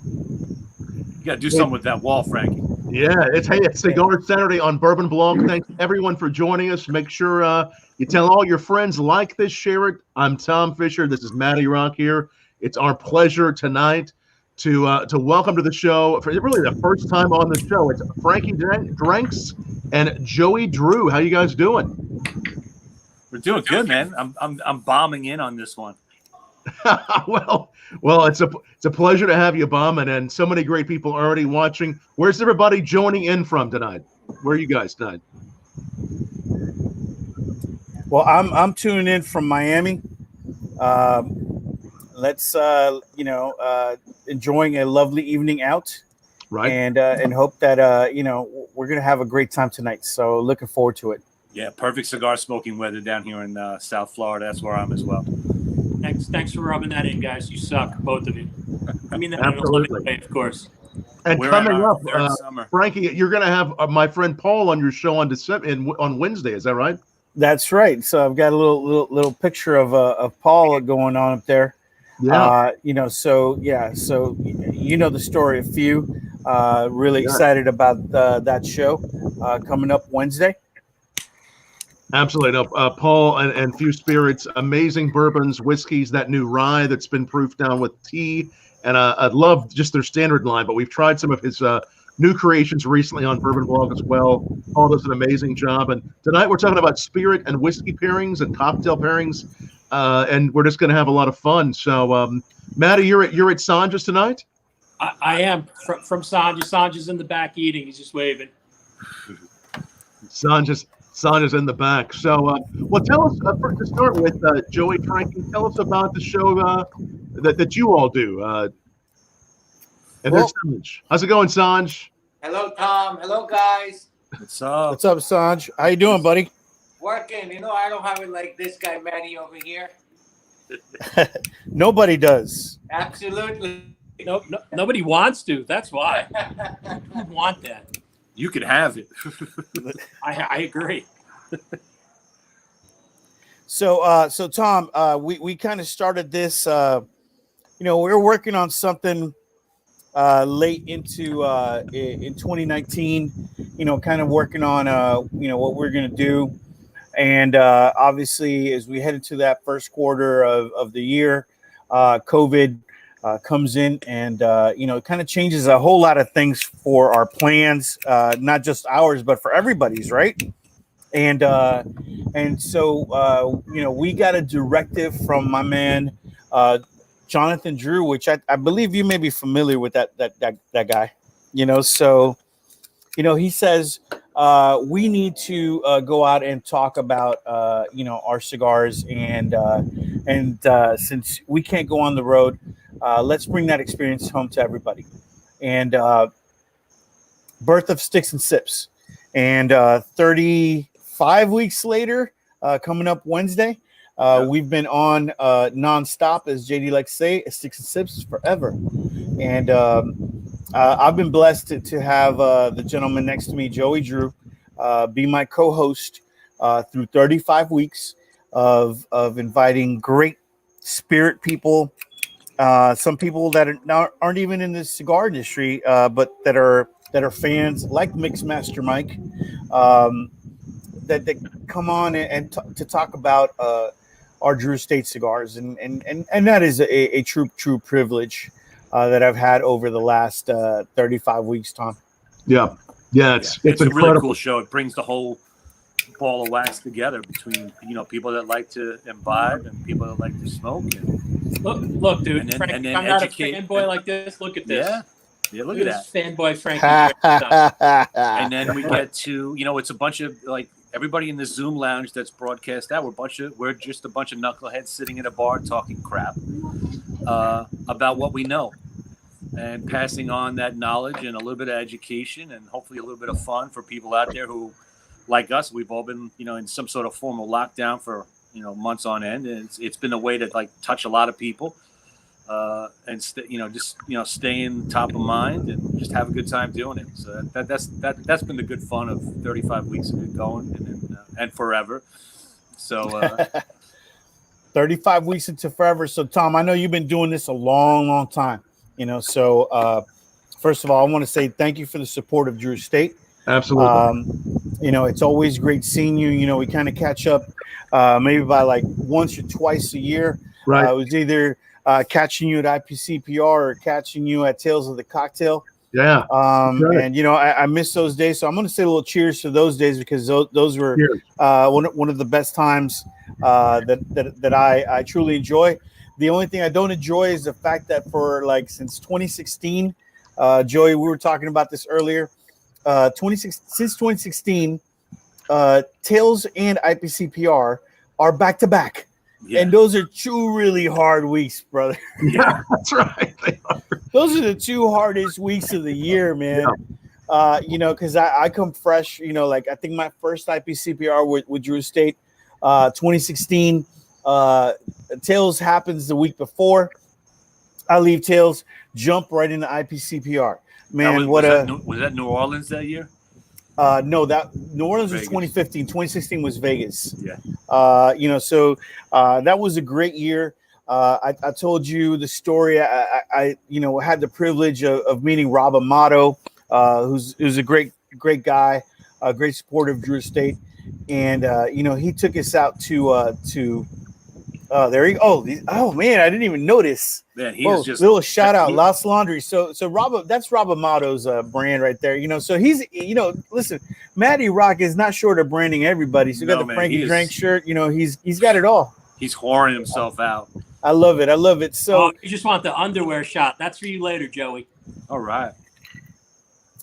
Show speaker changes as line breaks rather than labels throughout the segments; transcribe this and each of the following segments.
You got to do something with that wall, Frankie.
Yeah, it's Cigar Saturday on Bourbon Blog. Thanks everyone for joining us. Make sure you tell all your friends, like this, share it. I'm Tom Fischer. This is Matty Rock here. It's our pleasure tonight to welcome to the show for really the first time on the show. It's Frankie Dranks and Joey Drew. How you guys doing?
We're doing good, man. I'm bombing in on this one.
well, it's a pleasure to have you bombing, and so many great people already watching. Where's everybody joining in from tonight? Where are you guys tonight?
Well, I'm tuning in from Miami. Let's enjoying a lovely evening out,
right?
And hope that we're gonna have a great time tonight. So looking forward to it.
Yeah, perfect cigar smoking weather down here in South Florida. That's where I'm as well.
Thanks for rubbing that in, guys. You suck, both of you. I mean that in a
Absolutely.
loving way, of course.
And
We're
coming
in our
up,
third summer.
Frankie, you're going to have my friend Paul on your show on Wednesday. Is that right?
That's right. So I've got a little picture of Paul going on up there.
Yeah.
So you know the story. A few really excited about that show coming up Wednesday.
Absolutely. No, Paul and Few Spirits, amazing bourbons, whiskeys, that new rye that's been proofed down with tea. And I love just their standard line, but we've tried some of his new creations recently on Bourbon Blog as well. Paul does an amazing job. And tonight we're talking about spirit and whiskey pairings and cocktail pairings. And we're just going to have a lot of fun. So, Matty, you're at Sanja's tonight?
I am from Sanja. Sanja's in the back eating. He's just waving.
Sanja's in the back. So, well, tell us, to start with, Joey, Frankie, tell us about the show that you all do. And there's Sanj. How's it going, Sanj?
Hello, Tom. Hello, guys.
What's up?
What's up, Sanj? How you doing, buddy?
Working. I don't have it like this guy, Matty, over here.
Nobody does.
Absolutely.
No, nobody wants to. That's why. I want that.
You can have it.
I agree.
So Tom, we kind of started this. We were working on something late into in 2019. Kind of working on what we're gonna do, and obviously as we head into that first quarter of the year, COVID comes in and it kind of changes a whole lot of things for our plans, not just ours but for everybody's, right? And so we got a directive from my man Jonathan Drew, which I believe you may be familiar with that guy. So he says we need to go out and talk about our cigars, and since we can't go on the road, let's bring that experience home to everybody. And birth of Sticks and Sips, and 35 weeks later, coming up Wednesday, we've been on nonstop, as JD likes to say, Sticks and Sips forever. And I've been blessed to have the gentleman next to me, Joey Drew, be my co-host through 35 weeks of inviting great spirit people, some people that aren't even in the cigar industry, but that are fans, like Mixmaster Mike, that come on and to talk about our Drew Estate cigars, and that is a true privilege that I've had over the last 35 weeks, Tom.
Yeah, it's
a really cool show. It brings the whole ball of wax together between people that like to imbibe and people that like to smoke. And,
look, dude. Frank,
and then
I'm not a fanboy like this. Look at this.
Yeah, look at that.
Fanboy Frankie.
And then we get to, it's a bunch of, like, everybody in the Zoom lounge that's broadcast out. We're just a bunch of knuckleheads sitting in a bar talking crap about what we know, and passing on that knowledge and a little bit of education and hopefully a little bit of fun for people out there who, like us, we've all been, in some sort of formal lockdown for, months on end. And it's been a way to, like, touch a lot of people. And staying top of mind and just have a good time doing it. So that's been the good fun of 35 weeks of it going and forever. So
35 weeks into forever. So Tom, I know you've been doing this a long time. So first of all, I want to say thank you for the support of Drew Estate.
Absolutely.
It's always great seeing you. We kind of catch up maybe by like once or twice a year.
Right.
It was either catching you at IPCPR or catching you at Tales of the Cocktail.
Yeah.
Right. And I miss those days, so I'm going to say a little cheers to those days, because those were one of the best times that I truly enjoy. The only thing I don't enjoy is the fact that since 2016, Joey, we were talking about this earlier. Since 2016, Tales and IPCPR are back to back. Yeah. And those are 2 really hard weeks, brother.
Yeah, that's right. They are.
Those are the 2 hardest weeks of the year, man. Yeah. Because I come fresh, I think my first IPCPR with Drew Estate, 2016, Tales happens the week before. I leave Tales, jump right into IPCPR. Man,
was that New Orleans that year?
No, that New Orleans
Vegas.
Was 2015. 2016 was Vegas.
Yeah.
So that was a great year. I told you the story. I had the privilege of meeting Rob Amato, who's a great guy, a great supporter of Drew Estate, and he took us out to. There you go. Oh man, I didn't even notice.
Man, he's just
little shout out, Lost Laundry. So Rob, that's Rob Amato's brand right there. So he's listen, Matty Rock is not short of branding everybody. So you got the Frankie Dranks shirt. He's got it all.
He's whoring himself out.
I love it. So
you just want the underwear shot. That's for you later, Joey.
All right.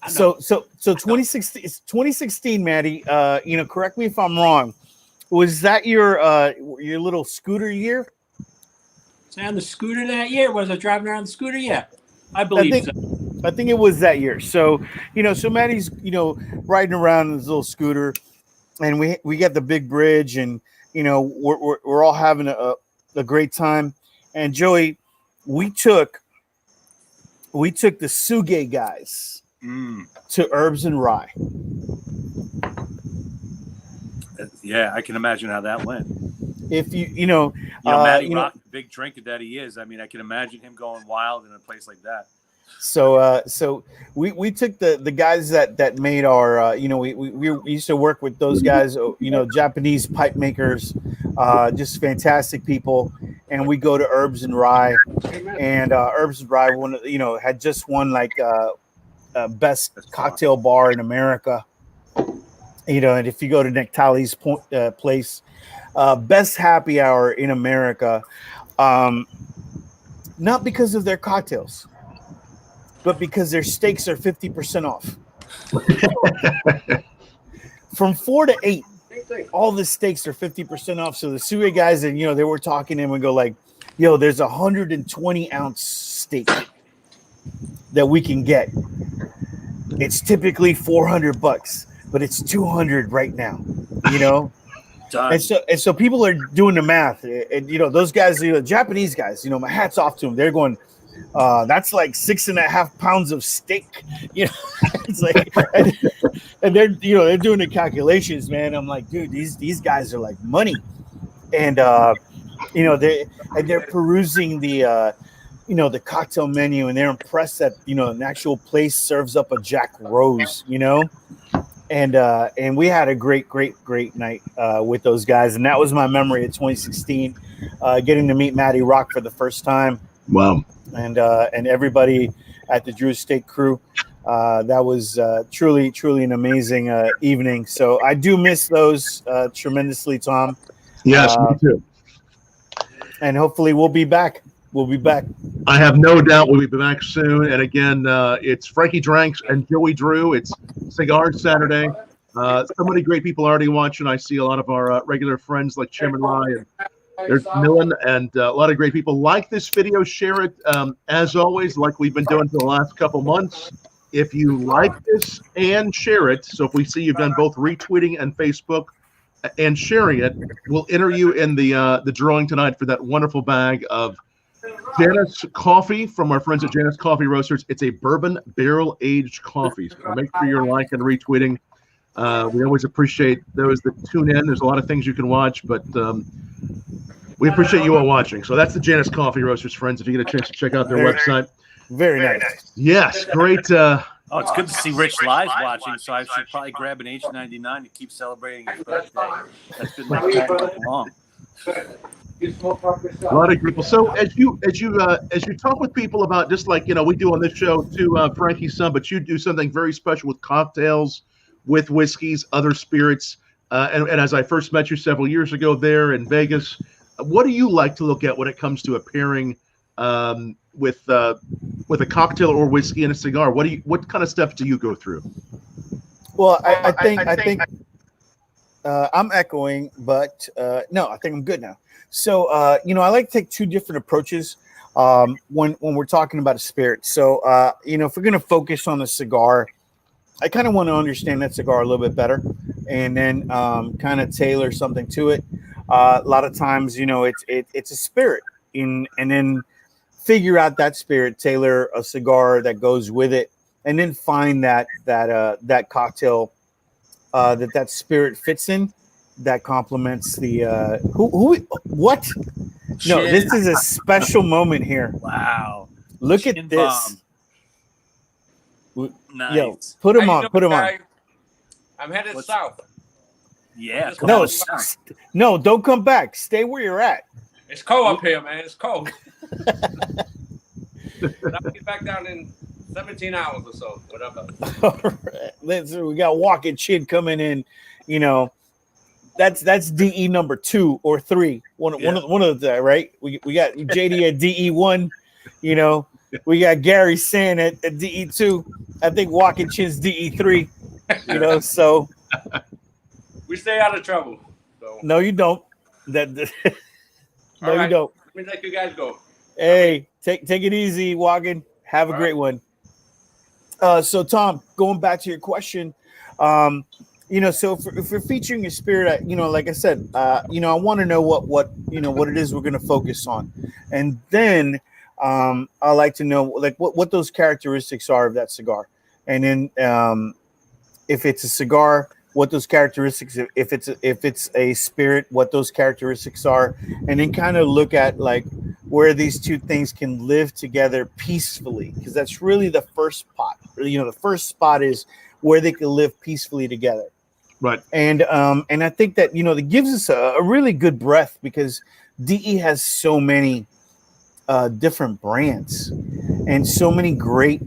So 2016, it's 2016, Matty. Correct me if I'm wrong. Was that your little scooter year?
Was I on the scooter that year? Was I driving around the scooter? Yeah, I believe so.
I think it was that year. So, so Matty's, riding around in his little scooter, and we got the big bridge, and, we're all having a great time. And Joey, we took the Suge guys to Herbs and Rye.
Yeah, I can imagine how that went.
If
Matty Rock, big drinker that he is. I mean, I can imagine him going wild in a place like that.
So we took the guys that made our we used to work with those guys, Japanese pipe makers, just fantastic people, and we go to Herbs and Rye, and Herbs and Rye had just won best cocktail bar in America. And if you go to Nick Talley's place, best happy hour in America, not because of their cocktails, but because their steaks are 50% off. From 4 to 8, all the steaks are 50% off. So the Suge guys, and they were talking to him and go like, "Yo, there's 120-ounce steak that we can get. It's typically $400." But it's 200 right now, and so people are doing the math, and those guys, Japanese guys, my hat's off to them. They're going, that's like 6.5 pounds of steak, It's like, and they're they're doing the calculations, man. I'm like, dude, these guys are like money, and they're perusing the the cocktail menu, and they're impressed that an actual place serves up a Jack Rose, And we had a great night with those guys, and that was my memory of 2016, getting to meet Matty Rock for the first time.
Wow!
And everybody at the Drew Estate crew, that was truly an amazing evening. So I do miss those tremendously, Tom.
Yes, me too.
And hopefully we'll be back.
I have no doubt we'll be back soon. And again, it's Frankie Dranks and Joey Drew. It's Cigar Saturday. So many great people already watching. I see a lot of our regular friends like Chairman Rye and there's Millen, and a lot of great people. Like this video, share it. As always, like we've been doing for the last couple months. If you like this and share it, so if we see you've done both retweeting and Facebook and sharing it, we'll enter you in the drawing tonight for that wonderful bag of Janus coffee from our friends at Janus Coffee Roasters. It's a bourbon barrel-aged coffee. So make sure you're liking and retweeting. We always appreciate those that tune in. There's a lot of things you can watch, but we appreciate you all watching. So that's the Janus Coffee Roasters, friends. If you get a chance to check out their website.
Very nice.
Yes, great.
Oh, it's good to see Rich live watching, so I should probably grab an H99 to keep celebrating his birthday. That's been my plan all along.
A lot of people. So as you talk with people about, just like we do on this show too, Frankie's son, but you do something very special with cocktails, with whiskeys, other spirits, and as I first met you several years ago there in Vegas, what do you like to look at when it comes to a pairing with a cocktail or whiskey and a cigar? What kind of steps do you go through?
Well, I think I'm echoing, but no, I think I'm good now. So I like to take two different approaches when we're talking about a spirit. So if we're gonna focus on the cigar, I kind of want to understand that cigar a little bit better, and then kind of tailor something to it. A lot of times, it's a spirit, and then figure out that spirit, tailor a cigar that goes with it, and then find that cocktail that spirit fits in, that complements the what? No, this is a special moment here.
Wow!
Look
Chin
at this.
Nice.
Yo, put him on.
I'm headed south.
Yeah.
No, don't come back. Stay where you're at.
It's cold up here, man. It's cold. I'll get back down in 17 hours or so. Whatever.
All right. We got Walkin Chance coming in. That's DE number 2 or 3. One of the right. We got JD at DE 1. We got Gary Sand at DE 2. I think Walkin Chance DE 3. So
we stay out of trouble. So.
No, you don't. No,
right.
You don't.
Let me let you guys go.
Hey, take it easy, Walkin. Have a great one. So Tom, going back to your question, so if we're featuring a spirit, like I said, I want to know what it is we're going to focus on, and then I like to know what those characteristics are of that cigar, and then if it's a cigar, what those characteristics, if it's a spirit, what those characteristics are, and then kind of look at where these two things can live together peacefully, because that's really the first spot. The first spot is where they can live peacefully together.
Right.
And I think that that gives us a really good breath, because DE has so many different brands and so many great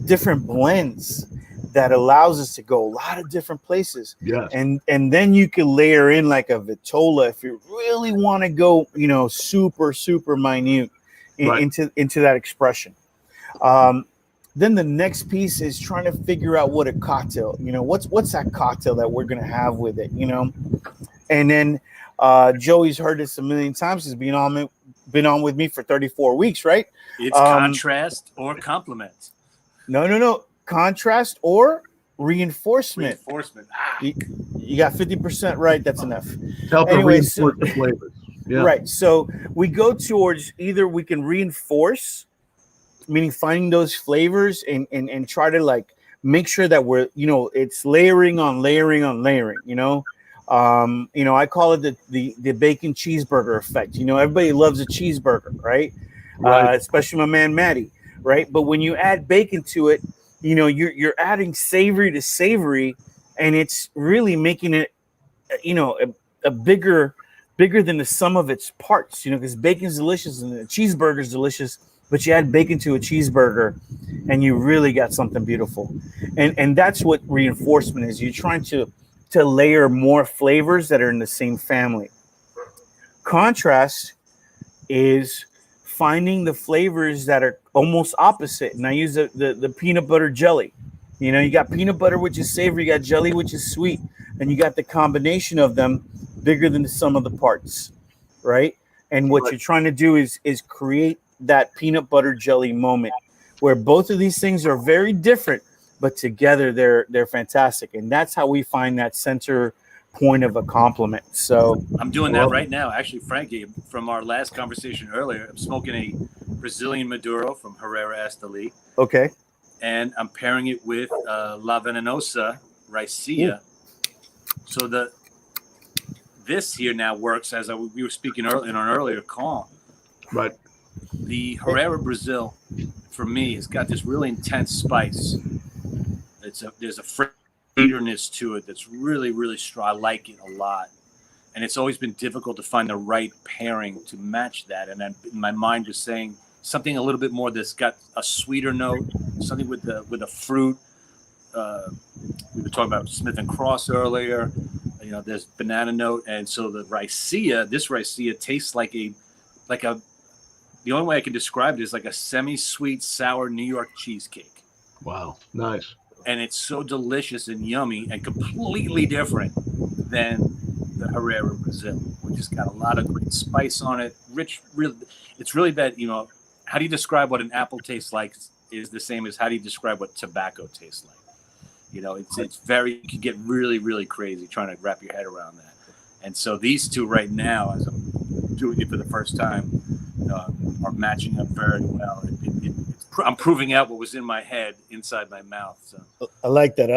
different blends that allows us to go a lot of different places.
Yeah.
And then you can layer in like a Vitola if you really want to go, super, super minute into that expression. Then the next piece is trying to figure out what a cocktail, what's that cocktail that we're going to have with it, And then Joey's heard this a million times. He's been on with me for 34 weeks, right?
It's contrast or complement.
No. Contrast or reinforcement. You got 50% right. That's enough.
Help reinforce the flavors. Yeah. Right.
So we go towards either we can reinforce, meaning finding those flavors and try to make sure that we're, it's layering on layering on layering, I call it the bacon cheeseburger effect. Everybody loves a cheeseburger, right? Especially my man Matty, right? But when you add bacon to it, you're adding savory to savory, and it's really making it, a bigger than the sum of its parts, because bacon's delicious and the cheeseburger's delicious, but you add bacon to a cheeseburger and you really got something beautiful. And that's what reinforcement is. You're trying to layer more flavors that are in the same family. Contrast is finding the flavors that are almost opposite. And I use the peanut butter jelly. You got peanut butter, which is savory, you got jelly, which is sweet, and you got the combination of them bigger than the sum of the parts, right? And what you're trying to do is create that peanut butter jelly moment where both of these things are very different, but together they're fantastic. And that's how we find that center point of a compliment. So
I'm doing that right now. Actually, Frankie, from our last conversation earlier, I'm smoking a Brazilian Maduro from Herrera Esteli.
Okay.
And I'm pairing it with La Venenosa Raicilla. So this here now works as we were speaking in an earlier call.
Right.
The Herrera Brazil, for me, has got this really intense spice. There's a bitterness to it that's really, really strong. I like it a lot. And it's always been difficult to find the right pairing to match that. And then in my mind, just saying something a little bit more that's got a sweeter note, something with a fruit. We were talking about Smith and Cross earlier. You know, there's banana note, and so this raicilla tastes like a. The only way I can describe it is like a semi-sweet, sour New York cheesecake.
Wow, nice. And
it's so delicious and yummy and completely different than the Herrera Brazil, which has got a lot of great spice on it. Rich, really, it's really that, you know, how do you describe what an apple tastes like is the same as how do you describe what tobacco tastes like? You know, it's very, you can get really, really crazy trying to wrap your head around that. And so these two right now, as I'm doing it for the first time, are matching up very well. I'm proving out what was in my head inside my mouth. So
I like that.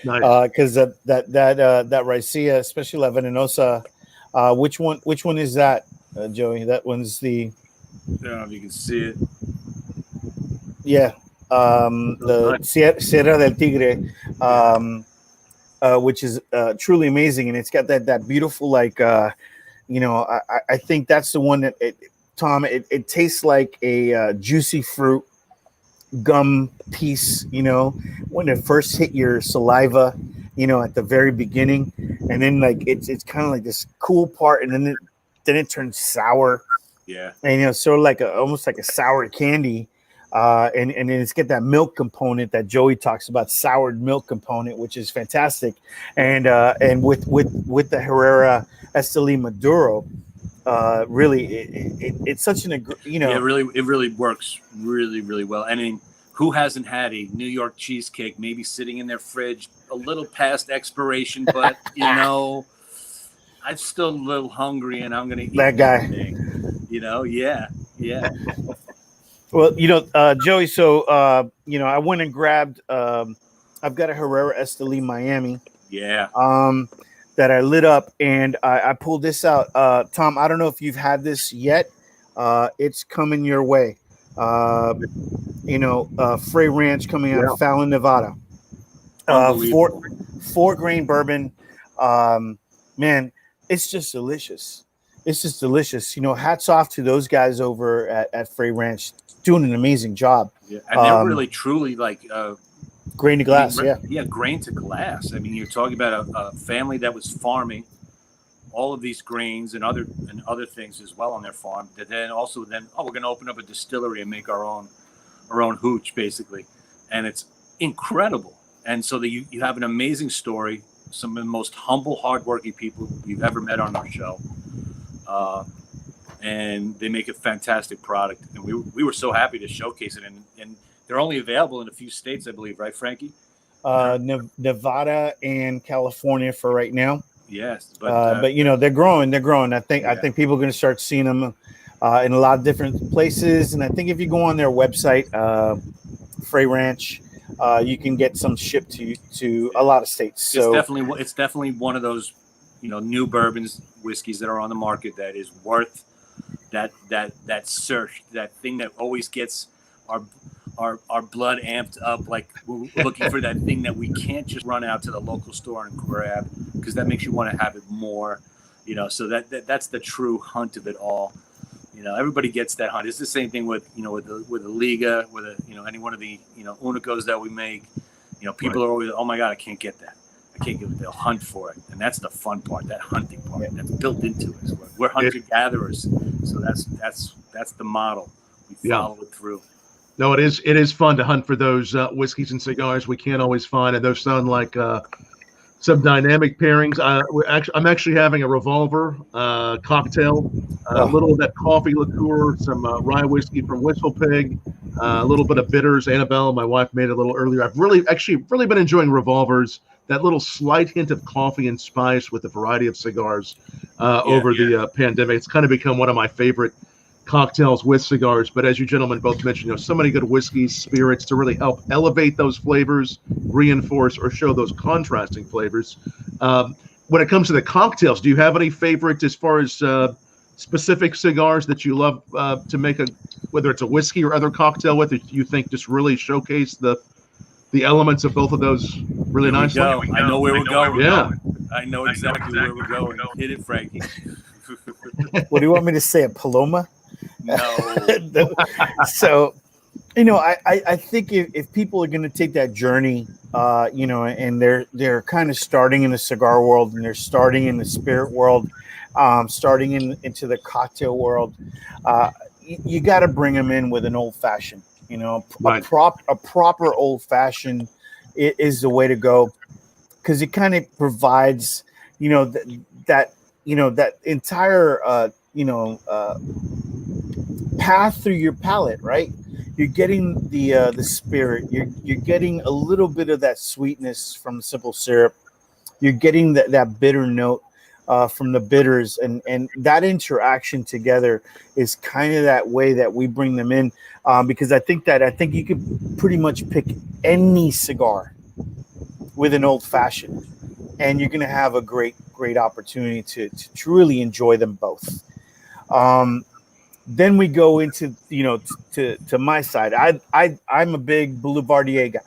Nice.
Because that raicilla, especially La Venenosa, which one is that, Joey? That one's the.
I don't know if you can see it.
Yeah, the Sierra del Tigre, which is truly amazing, and it's got that beautiful I think that's the one that Tom. It tastes like a juicy fruit gum piece, you know, when it first hit your saliva, you know, at the very beginning, and then like it's kind of like this cool part, and then it turns sour.
Yeah,
and you know, sort of like almost like a sour candy, and then it's got that milk component that Joey talks about, soured milk component, which is fantastic, and with the Herrera Esteli Maduro, really it's such an
yeah, it really works really, really well. I mean, who hasn't had a New York cheesecake maybe sitting in their fridge a little past expiration, but you know, I'm still a little hungry and I'm gonna eat
that guy
thing. You know, yeah.
Well, you know, Joey, so you know, I went and grabbed I've got a Herrera Esteli Miami.
Yeah.
That I lit up, and I pulled this out. Tom, I don't know if you've had this yet. It's coming your way. You know, Frey Ranch coming out of Fallon, Nevada. 4-grain bourbon. Man, it's just delicious. You know, hats off to those guys over at Frey Ranch, doing an amazing job.
Yeah, and they're really truly like
grain to glass.
Grain to glass. I mean, you're talking about a family that was farming all of these grains and other things as well on their farm. That then we're going to open up a distillery and make our own hooch, basically, and it's incredible. And so that you have an amazing story. Some of the most humble, hardworking people you've ever met on our show, and they make a fantastic product. And we were so happy to showcase it. And they're only available in a few states, I believe, right, Frankie?
Nevada and California for right now.
Yes,
but you know, they're growing. I think people are going to start seeing them in a lot of different places. And I think if you go on their website, Frey Ranch, you can get some shipped to a lot of states. So
it's definitely one of those, you know, new bourbons, whiskeys that are on the market that is worth that search, that thing that always gets our blood amped up, like we're looking for that thing that we can't just run out to the local store and grab, because that makes you want to have it more, you know. So that's the true hunt of it all. You know, everybody gets that hunt. It's the same thing with the Liga, with any one of the Unicos that we make. You know, people are always, oh my God, I can't get that. I can't get it. They'll hunt for it, and that's the fun part. That hunting part that's built into us. We're hunter gatherers, so that's the model. We follow it through.
No, it is fun to hunt for those whiskeys and cigars we can't always find, and those sound like some dynamic pairings. I'm actually having a revolver cocktail, a little of that coffee liqueur, some rye whiskey from Whistle Pig, a little bit of bitters. Annabelle, my wife, made it a little earlier. I've really been enjoying revolvers. That little slight hint of coffee and spice with a variety of cigars over the pandemic. It's kind of become one of my favorite cocktails with cigars. But as you gentlemen both mentioned, so many good whiskeys, spirits to really help elevate those flavors, reinforce or show those contrasting flavors. When it comes to the cocktails, do you have any favorite as far as specific cigars that you love to make whether it's a whiskey or other cocktail with, that you think just really showcase the elements of both of those really nicely?
I know where we're going.
Yeah.
I know exactly where we're going. Hit it, Frankie.
What do you want me to say? A Paloma?
No.
So, I think if people are going to take that journey, and they're kind of starting in the cigar world and they're starting in the spirit world, starting into the cocktail world, you got to bring them in with an old fashioned.
Right.
A proper old fashioned is the way to go, because it kind of provides, that entire, path through your palate, right? You're getting the spirit. You're getting a little bit of that sweetness from simple syrup. You're getting that bitter note from the bitters, and that interaction together is kind of that way that we bring them in, because I think you could pretty much pick any cigar with an old fashioned, and you're going to have a great opportunity to truly enjoy them both. Then we go into to my side. I'm a big Boulevardier guy.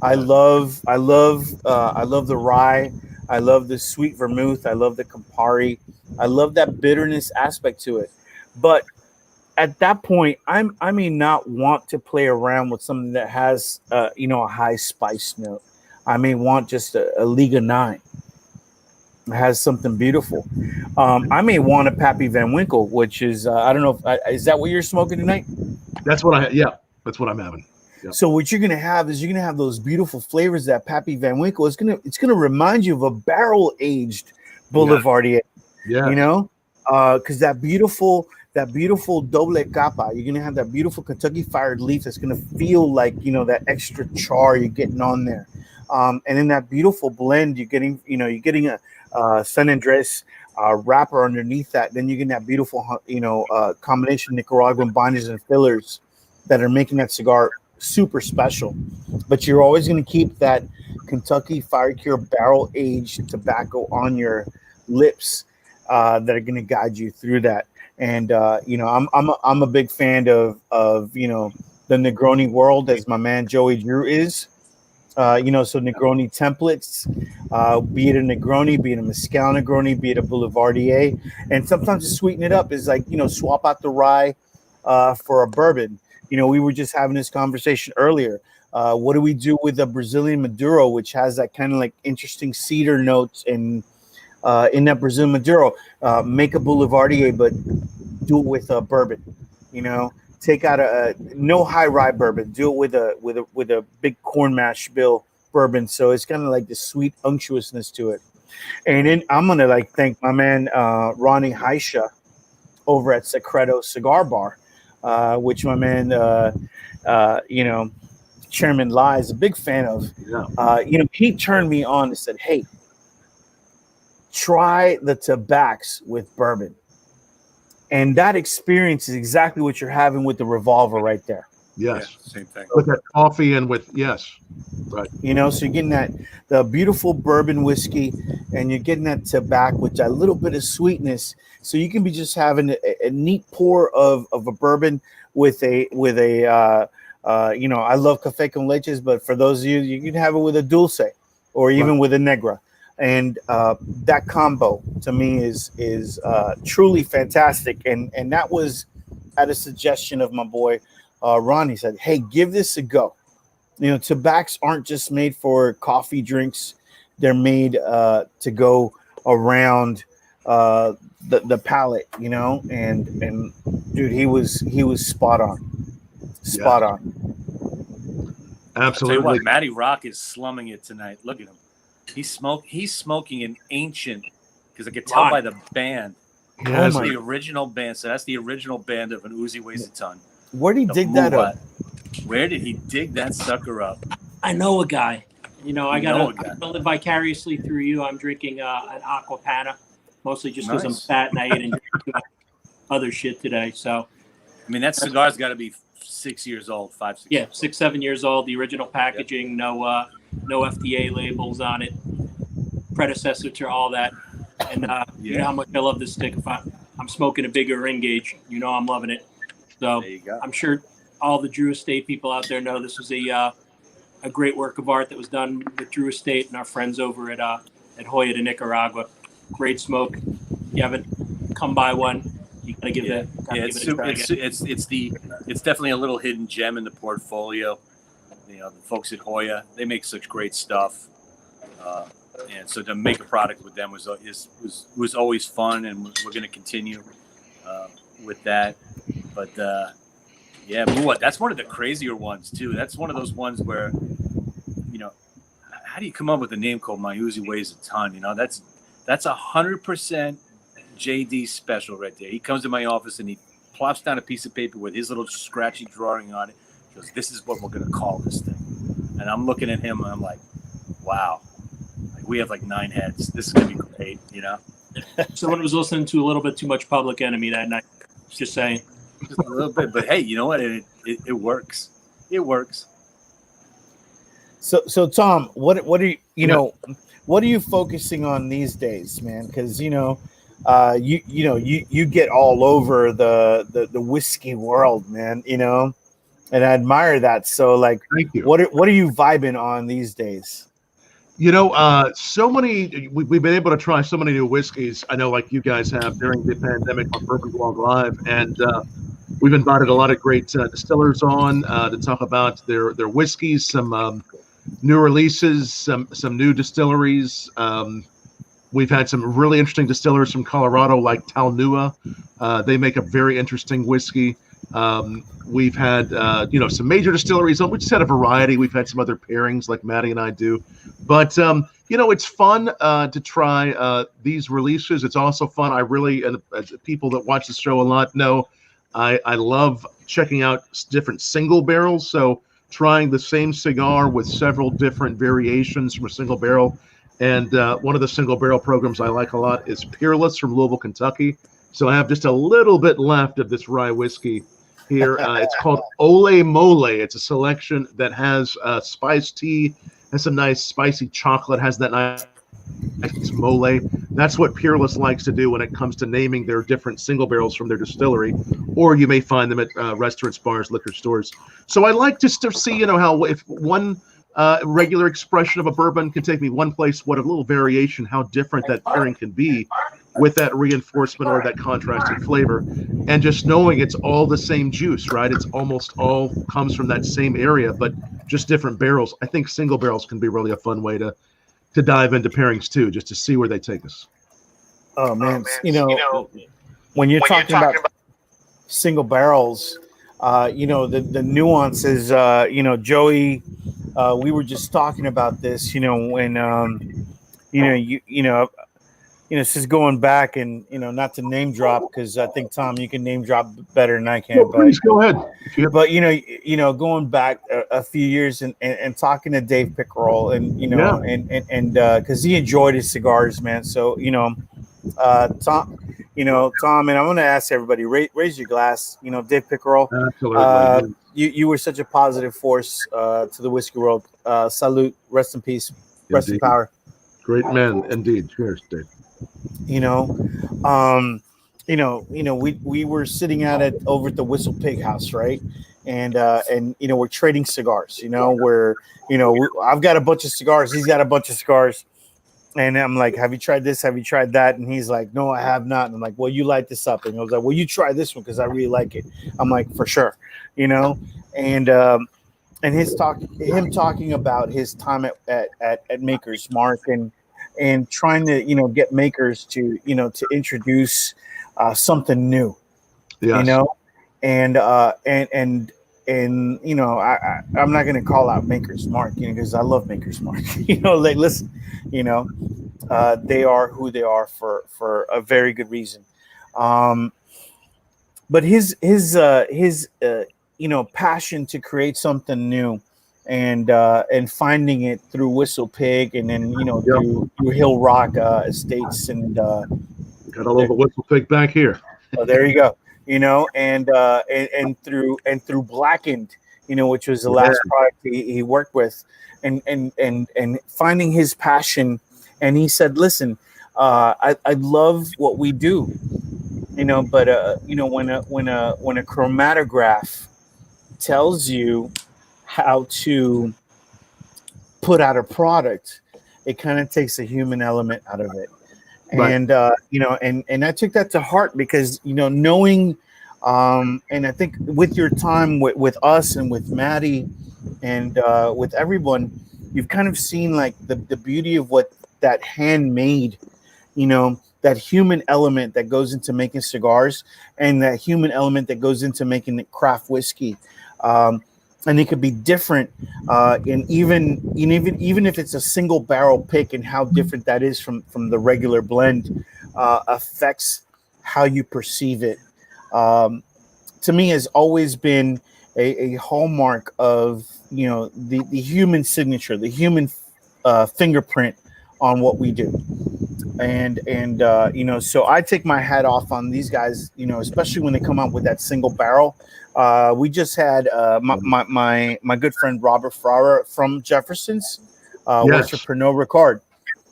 I love the rye. I love the sweet vermouth. I love the Campari. I love that bitterness aspect to it. But at that point, I may not want to play around with something that has a high spice note. I may want just a Liga 9. It has something beautiful. I may want a Pappy Van Winkle, which is I don't know if is that what you're smoking tonight?
That's what I'm having. Yep.
So what you're gonna have is those beautiful flavors that Pappy Van Winkle is it's gonna remind you of a barrel aged Boulevardier.
Yeah.
Because that beautiful doble capa, you're gonna have that beautiful Kentucky fired leaf that's gonna feel like that extra char you're getting on there. And in that beautiful blend, you're getting a San Andres wrapper underneath that. Then you're getting that beautiful combination of Nicaraguan binders and fillers that are making that cigar super special. But you're always going to keep that Kentucky Fire Cure barrel aged tobacco on your lips that are going to guide you through that. And I'm a big fan of the Negroni world, as my man Joey Drew is. So Negroni templates, be it a Negroni, be it a Mezcal Negroni, be it a Boulevardier. And sometimes to sweeten it up is like, swap out the rye for a bourbon. We were just having this conversation earlier. What do we do with a Brazilian Maduro, which has that kind of like interesting cedar notes in that Brazilian Maduro? Make a Boulevardier, but do it with a bourbon, Take out a no high rye bourbon. Do it with a big corn mash bill bourbon. So it's kind of like the sweet unctuousness to it. And then I'm gonna thank my man Ronnie Heisha over at Secreto Cigar Bar, which my man Chairman Lai is a big fan of. Yeah. He turned me on and said, "Hey, try the tobacs with bourbon." And that experience is exactly what you're having with the Revolver right there.
Yes.
Yeah, same thing.
With that coffee and with, yes. Right.
So you're getting the beautiful bourbon whiskey, and you're getting that tobacco with a little bit of sweetness. So you can be just having a neat pour of a bourbon with a I love café con leches, but for those of you, you can have it with a dulce or even with a negra. And that combo to me is truly fantastic. And that was at a suggestion of my boy Ron. He said, "Hey, give this a go. Tobacs aren't just made for coffee drinks; they're made to go around the palate. And dude, he was spot on, on.
Absolutely.
I'll tell you what, Matty Rock is slumming it tonight. Look at him. He's smoking an ancient, because I could tell by the band.
Yes.
That's the original band. So that's the original band of an Uzi Weighs a Ton.
Where did he dig that up?
Where did he dig that sucker up?
I know a guy. I got to live vicariously through you. I'm drinking an Aqua Panna, mostly just because I'm fat and I ate and other shit today. So,
that cigar's got to be 6 years old, 5, 6.
Yeah, 6, 7 years old. The original packaging, no FDA labels on it. Predecessor to all that, and you know how much I love this stick. smoking a bigger ring gauge. I'm loving it. So
There you go.
I'm sure all the Drew Estate people out there know this was a great work of art that was done with Drew Estate and our friends over at Hoya de Nicaragua. Great smoke. If you haven't come by one, you gotta give it.
It's definitely a little hidden gem in the portfolio. The folks at Hoya, they make such great stuff, and so to make a product with them was always fun, and we're going to continue with that. But that's one of the crazier ones too. That's one of those ones where, how do you come up with a name called My Uzi Weighs a Ton? That's 100% JD special right there. He comes to my office and he plops down a piece of paper with his little scratchy drawing on it. He goes, "This is what we're going to call this thing." And I'm looking at him and I'm like, wow, we have like 9 heads. This is going to be great,
Someone was listening to a little bit too much Public Enemy that night. Just saying.
Just a little bit. But hey, you know what? It works. It works.
So Tom, what are what are you focusing on these days, man? Because you get all over the whiskey world, man. And I admire that. So like,
thank you.
What are you vibing on these days?
So many. We've been able to try so many new whiskeys. I know, like you guys have during the pandemic on Bourbon Blog Live, and we've invited a lot of great distillers on to talk about their whiskeys, some new releases, some new distilleries. We've had some really interesting distillers from Colorado, like Talnua. They make a very interesting whiskey. We've had some major distilleries. We just had a variety. We've had some other pairings like Matty and I do. But it's fun to try these releases. It's also fun. I really, and people that watch the show a lot know, I love checking out different single barrels. So trying the same cigar with several different variations from a single barrel. And one of the single barrel programs I like a lot is Peerless from Louisville, Kentucky. So I have just a little bit left of this rye whiskey here. It's called Ole Mole. It's a selection that has spiced tea, has some nice spicy chocolate, has that nice mole. That's what Peerless likes to do when it comes to naming their different single barrels from their distillery, or you may find them at restaurants, bars, liquor stores. So I like just to see, how if one regular expression of a bourbon can take me one place, what a little variation, how different that pairing can be with that reinforcement or that contrasting flavor, and just knowing it's all the same juice, right? It's almost all comes from that same area, but just different barrels. I think single barrels can be really a fun way to dive into pairings too, just to see where they take us.
Oh man, when you're talking about single barrels, the nuances, Joey, we were just talking about this, when this is going back and, not to name drop, because I think, Tom, you can name drop better than I can.
Well, please go ahead.
But, going back a few years and talking to Dave Pickerel and because he enjoyed his cigars, man. So, Tom, and I'm going to ask everybody, raise your glass, Dave Pickerel.
Absolutely.
You were such a positive force to the whiskey world. Salute, rest in peace, rest in power.
Great man, indeed. Cheers, Dave.
We were sitting at it over at the Whistle Pig House, right? And we're trading cigars. I've got a bunch of cigars, he's got a bunch of cigars, and I'm like, "Have you tried this? Have you tried that?" And he's like, "No, I have not." And I'm like, "Well, you light this up." And I was like, "Well, you try this one because I really like it." I'm like, "For sure," and him talking about his time at Maker's Mark and trying to get makers to to introduce something new.
Yes.
And I'm not going to call out Maker's Mark because I love Maker's Mark. Listen, they are who they are for a very good reason. But his passion to create something new and finding it through Whistle Pig and then through Hill Rock Estates and got
a little Whistle Pig back here.
Oh, there you go. And through Blackened, which was the last product he worked with, and finding his passion. And he said, "Listen, I love what we do, But when a chromatograph tells you how to put out a product, it kind of takes a human element out of it.
Right.
And and I took that to heart because knowing and I think with your time with us and with Matty and with everyone, you've kind of seen like the beauty of what that handmade, that human element that goes into making cigars and that human element that goes into making craft whiskey. And it could be different, and even if it's a single barrel pick, and how different that is from the regular blend, affects how you perceive it. To me, has always been a hallmark of the human signature, the human fingerprint on what we do. And so I take my hat off on these guys, especially when they come out with that single barrel. We just had my good friend Robert Farrer from Jefferson's, works for Pernod Ricard.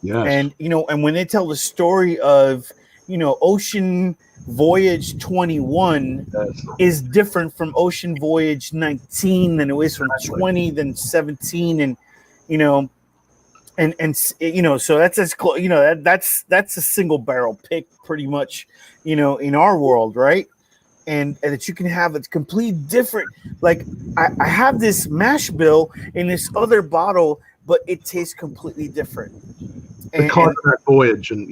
Yes.
And and when they tell the story of Ocean Voyage 21 is different from Ocean Voyage 19 than it is from 20 than 17, and so that's as close, that's a single barrel pick pretty much, in our world, right? And that you can have a complete different, like I have this mash bill in this other bottle, but it tastes completely different.
Because of that voyage, and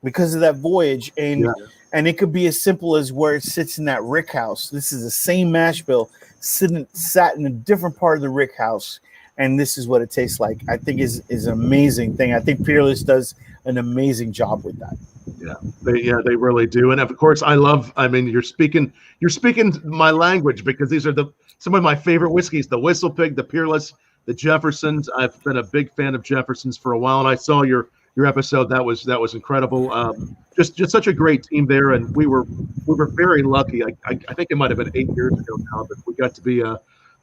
because of that voyage, and it could be as simple as where it sits in that rick house. This is the same mash bill sat in a different part of the rick house, and this is what it tastes like. I think is an amazing thing. I think Peerless does an amazing job with that.
They really do. And of course, you're speaking my language, because these are some of my favorite whiskeys: the Whistle Pig, the Peerless, the Jeffersons. I've been a big fan of Jeffersons for a while, and I saw your episode. That was incredible. Just such a great team there, and we were very lucky. I think it might have been 8 years ago now, but we got to be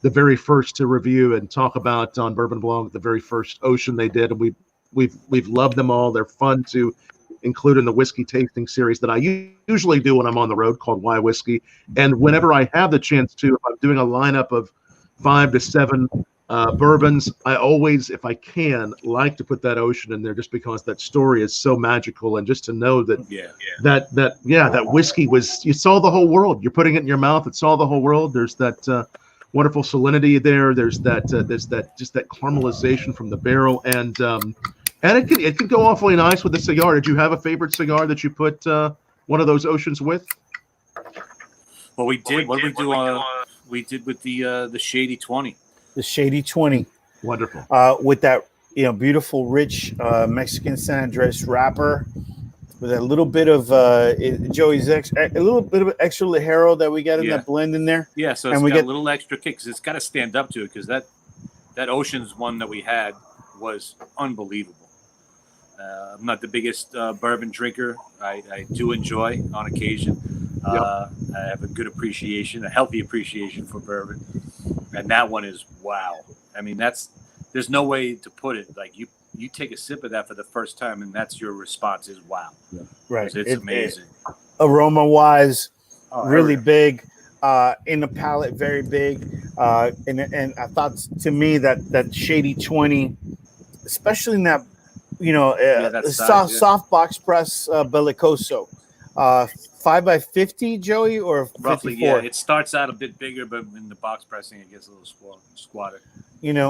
the very first to review and talk about on Bourbon Blog the very first Ocean they did, and we've loved them all. They're fun to include in the whiskey tasting series that I usually do when I'm on the road, called Why Whiskey. And whenever I have the chance to, if I'm doing a lineup of 5 to 7 bourbons, I always, if I can, like to put that Ocean in there, just because that story is so magical, and just to know that that whiskey was, you saw the whole world. You're putting it in your mouth, it saw the whole world. There's that wonderful salinity there. There's that just that caramelization from the barrel, and it can go awfully nice with the cigar. Did you have a favorite cigar that you put one of those Oceans with?
Well, we did. What did we do? We did with the Shady 20.
The Shady 20.
Wonderful.
With that beautiful, rich Mexican San Andres wrapper, with a little bit of Joey's a little bit of extra Ligero that we got in that blend in there.
Yeah, so it's got a little extra kick, because it's got to stand up to it, because that Ocean's one that we had was unbelievable. I'm not the biggest bourbon drinker. I do enjoy on occasion. I have a good appreciation, a healthy appreciation for bourbon, and that one is wow. I mean, there's no way to put it. Like you take a sip of that for the first time, and that's your response is wow. Yeah.
Right,
it's amazing.
Aroma wise, really big. In the palate, very big. And I thought, to me, that Shady 20, especially in that soft box press Bellicoso, 5x50, Joey, or 54?
Roughly, yeah. It starts out a bit bigger, but in the box pressing, it gets a little squatter. When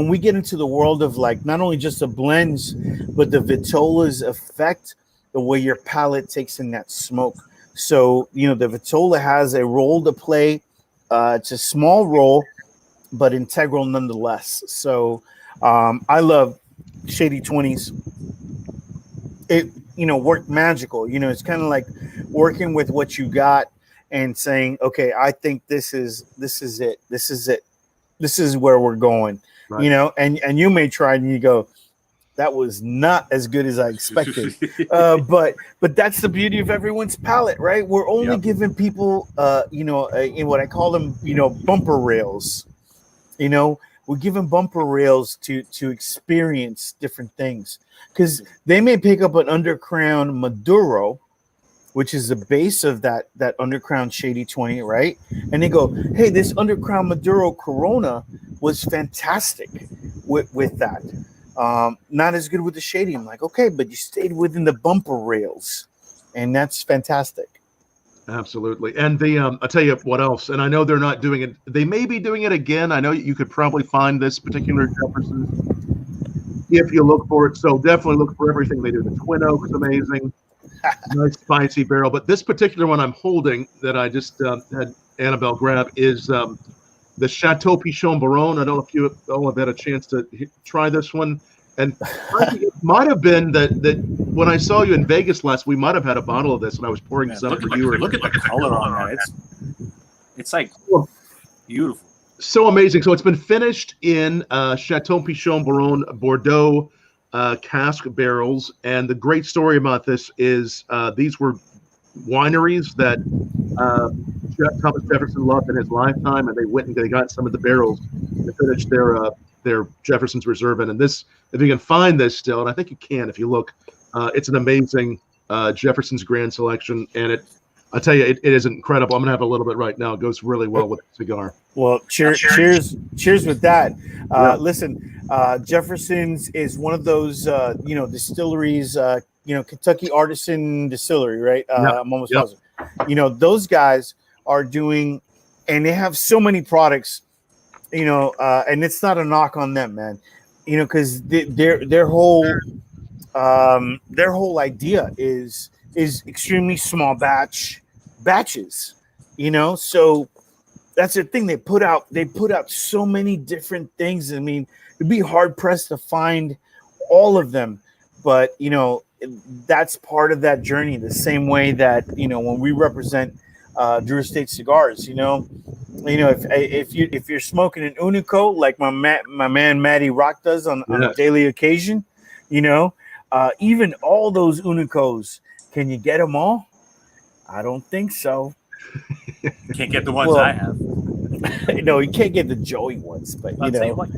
we get into the world of, like, not only just the blends, but the Vitola's effect, the way your palate takes in that smoke. So, the Vitola has a role to play. It's a small role, but integral nonetheless. So, I love Shady 20s. It, worked magical. It's kind of like working with what you got and saying, okay, I think this is it. This is where we're going. Right. And you may try and you go, that was not as good as I expected. But that's the beauty of everyone's palate, right? We're only giving people, in what I call them, bumper rails.
we give them bumper rails to experience different things, because they may pick up an undercrown Maduro, which is the base of that undercrown Shady 20, right? And they go, hey, this undercrown Maduro Corona was fantastic with that. Not as good with the Shady. I'm like, okay, but you stayed within the bumper rails, and that's fantastic.
Absolutely. And I'll tell you what else, and I know they're not doing it. They may be doing it again. I know you could probably find this particular Jefferson if you look for it. So definitely look for everything they do. The Twin Oak's amazing. Nice spicy barrel. But this particular one I'm holding that I just had Annabelle grab is the Chateau Pichon Baron. I don't know if you all have had a chance to try this one. And it might have been that when I saw you in Vegas last, we might have had a bottle of this, and I was pouring some for you.
Look at the color on that. It's like beautiful.
So amazing. So it's been finished in Chateau Pichon Baron Bordeaux cask barrels. And the great story about this is these were wineries that Thomas Jefferson loved in his lifetime, and they went and they got some of the barrels to finish their Jefferson's Reserve in. And this, if you can find this still, and I think you can if you look, it's an amazing Jefferson's Grand Selection, and I tell you, it is incredible. I'm gonna have a little bit right now. It goes really well with the cigar.
Well, cheers with that. Listen, Jefferson's is one of those distilleries. Kentucky Artisan Distillery, right? I'm almost positive. Those guys are doing, and they have so many products. And it's not a knock on them, man. Because their whole idea is extremely small batches. So that's the thing. They put out so many different things. I mean, it'd be hard pressed to find all of them, but that's part of that journey. The same way that when we represent Drew Estate cigars, if you're smoking an Unico like my man Matty Rock does on a daily occasion, even all those Unicos, can you get them all? I don't think so.
Can't get the ones I have.
No, you can't get the Joey ones, but
I'll tell you what,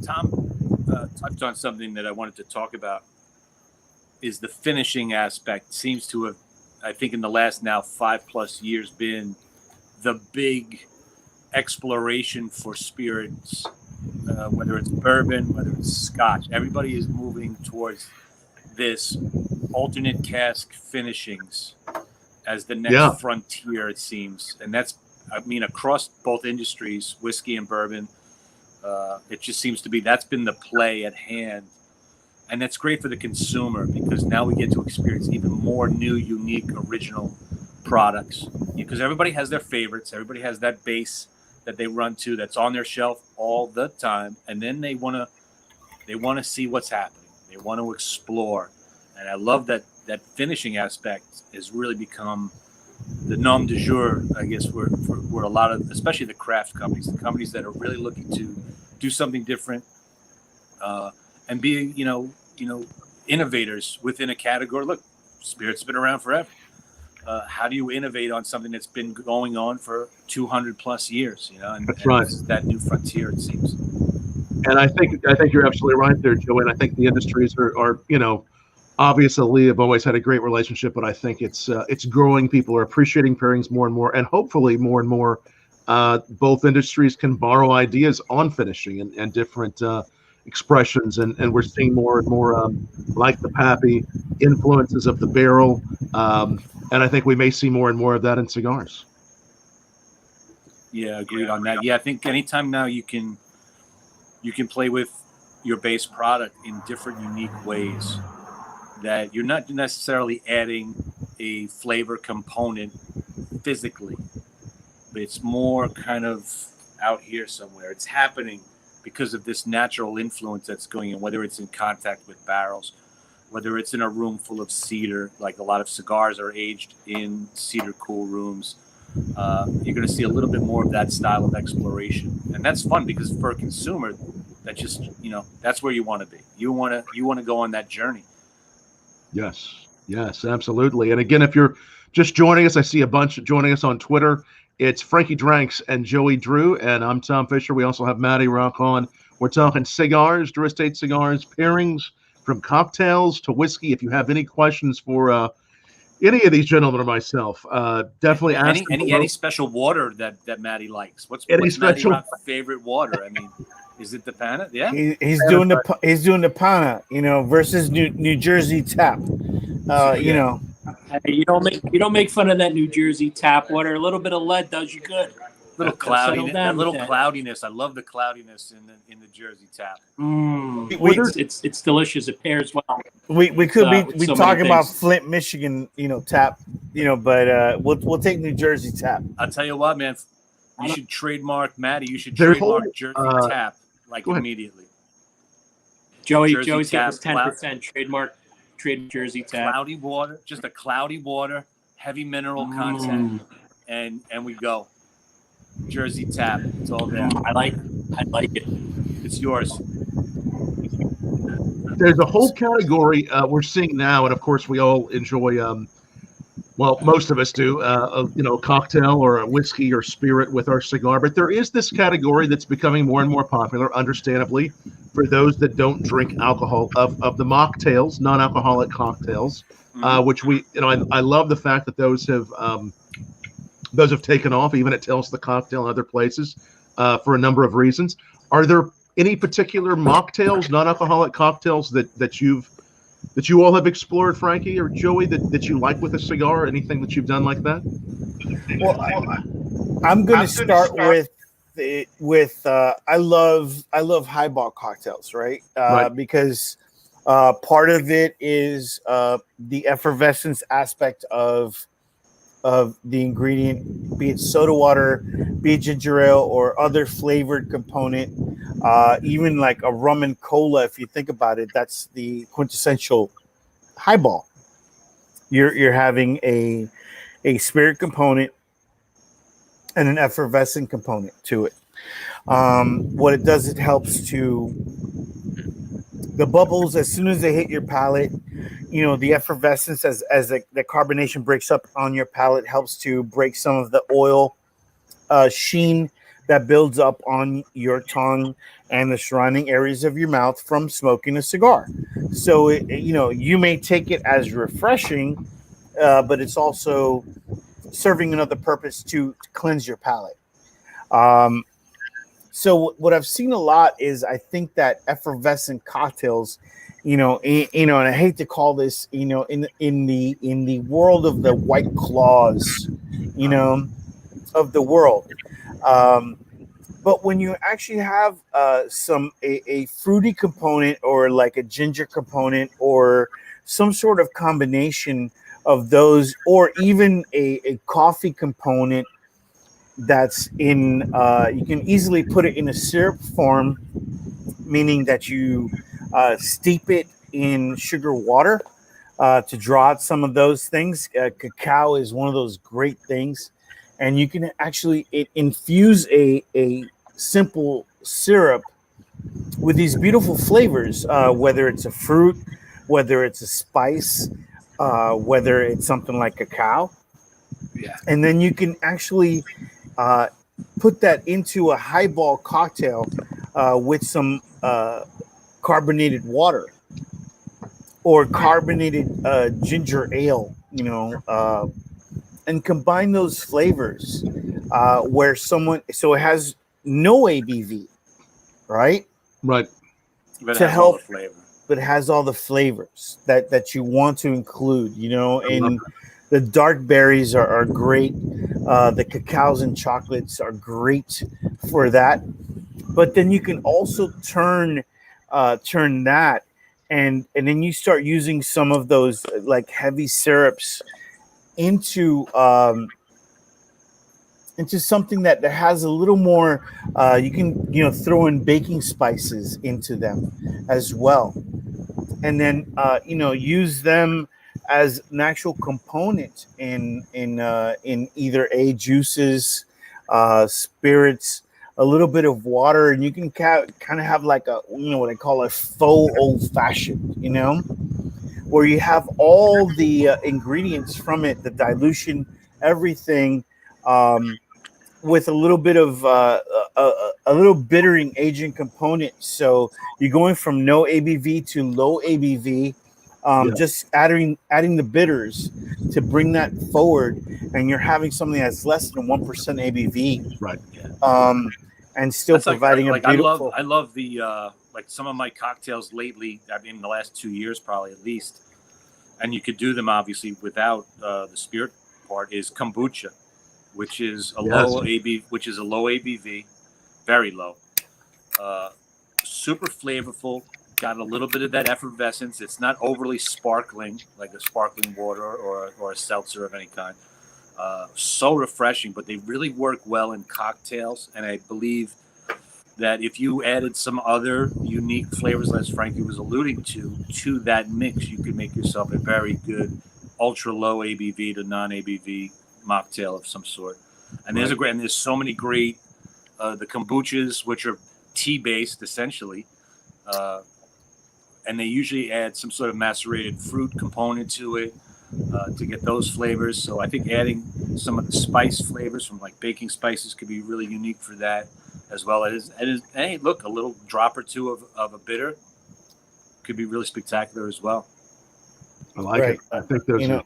Tom touched on something that I wanted to talk about. Is the finishing aspect seems to have, I think, in the last now 5+ years, been the big exploration for spirits, whether it's bourbon, whether it's scotch. Everybody is moving towards this alternate cask finishings as the next frontier, it seems. And that's, across both industries, whiskey and bourbon, it just seems to be that's been the play at hand. And that's great for the consumer because now we get to experience even more new, unique, original products. Because everybody has their favorites. Everybody has that base that they run to that's on their shelf all the time. And then they want to see what's happening. They want to explore. And I love that finishing aspect has really become the nom du jour, I guess, where a lot of, especially the craft companies, the companies that are really looking to do something different, and be, innovators within a category. Look, spirits have been around forever. How do you innovate on something that's been going on for 200+ years?
That's right.
This is that new frontier, it seems.
And I think you're absolutely right there, Joey. And I think the industries are obviously have always had a great relationship, but I think it's growing. People are appreciating pairings more and more, and hopefully more and more. Both industries can borrow ideas on finishing and different expressions, and we're seeing more and more like the Pappy influences of the barrel, and I think we may see more and more of that in cigars.
Yeah, agreed on that. Yeah, I think anytime now you can play with your base product in different unique ways that you're not necessarily adding a flavor component physically, but it's more kind of out here somewhere. It's happening because of this natural influence that's going in, whether it's in contact with barrels, whether it's in a room full of cedar, like a lot of cigars are aged in cedar cool rooms. You're going to see a little bit more of that style of exploration. And that's fun because for a consumer, that just, that's where you want to be. You want to go on that journey. Yes, absolutely. And again, if you're just joining us, I see a bunch joining us on Twitter
It's Frankie Dranks and Joey Drew, and I'm Tom Fisher. We also have Matty Rock on. We're talking cigars, Drew Estate cigars, pairings from cocktails to whiskey. If you have any questions for any of these gentlemen or myself, definitely ask
any special water that Matty likes. What's Matty Rock's favorite water? I mean, is it the Pana? Yeah,
he's doing the Pana, versus New Jersey Tap.
You don't make fun of that New Jersey tap water. A little bit of lead does you good.
Little cloudiness. That little cloudiness. I love the cloudiness in the Jersey Tap.
It's delicious. It pairs well.
We could be talking about Flint, Michigan, tap, but we'll take New Jersey Tap.
I'll tell you what, man. You should trademark Matty. You should trademark Jersey Tap immediately.
Joey's got his 10% trademark. Trade Jersey Tap.
Cloudy water, just a cloudy water, heavy mineral content, and we go. Jersey Tap, it's all there.
I like it.
It's yours.
There's a whole category we're seeing now, and of course we all enjoy. Most of us do. A cocktail or a whiskey or spirit with our cigar. But there is this category that's becoming more and more popular, understandably, for those that don't drink alcohol, of the mocktails, non-alcoholic cocktails, which I love the fact that those have taken off, even at Tales the Cocktail and other places, for a number of reasons. Are there any particular mocktails, non-alcoholic cocktails that you all have explored, Frankie or Joey, that you like with a cigar? Anything that you've done like that?
Well, I'm going to start with I love highball cocktails, right? Because part of it is the effervescence aspect of the ingredient, be it soda water, be it ginger ale, or other flavored component, even like a rum and cola. If you think about it, that's the quintessential highball. You're having a spirit component and an effervescent component to it. What it does, it helps to the bubbles as soon as they hit your palate. The effervescence as the carbonation breaks up on your palate helps to break some of the oil sheen that builds up on your tongue and the surrounding areas of your mouth from smoking a cigar. So you may take it as refreshing, but it's also serving another purpose to cleanse your palate. So what I've seen a lot is, I think that effervescent cocktails, and I hate to call this, in the world of the White Claws, of the world. But when you actually have a fruity component, or like a ginger component, or some sort of combination of those, or even a coffee component that's in, you can easily put it in a syrup form, meaning that you steep it in sugar water to draw out some of those things. Cacao is one of those great things. And you can actually infuse a simple syrup with these beautiful flavors, whether it's a fruit, whether it's a spice, whether it's something like cacao.
Yeah.
And then you can actually put that into a highball cocktail with some carbonated water or carbonated ginger ale, and combine those flavors so it has no ABV, right?
Right.
But it has all the flavor.
But it has all the flavors that you want to include, and the dark berries are great. The cacaos and chocolates are great for that. But then you can also turn that, and then you start using some of those like heavy syrups into something that has a little more. You can throw in baking spices into them as well, and then use them as an actual component in either juices, spirits, a little bit of water, and you can kind of have like a what I call a faux old fashioned, where you have all the ingredients from it, the dilution, everything, with a little bit of a little bittering agent component. So you're going from no ABV to low ABV, just adding the bitters to bring that forward, and you're having something that's less than 1% ABV,
Right.
and still
That's
providing a beautiful.
I love the like some of my cocktails lately. I mean, the last 2 years probably at least, and you could do them obviously without the spirit part. Is kombucha, which is a low ABV, very low, super flavorful. Got a little bit of that effervescence. It's not overly sparkling like a sparkling water or a seltzer of any kind. So refreshing, but they really work well in cocktails. And I believe that if you added some other unique flavors, as Frankie was alluding to that mix, you could make yourself a very good ultra low ABV to non-ABV mocktail of some sort. And there's so many great the kombuchas, which are tea based essentially, and they usually add some sort of macerated fruit component to it to get those flavors. So I think adding some of the spice flavors from like baking spices could be really unique for that, as well as hey, look, a little drop or two of a bitter could be really spectacular as well.
I like it. I think those are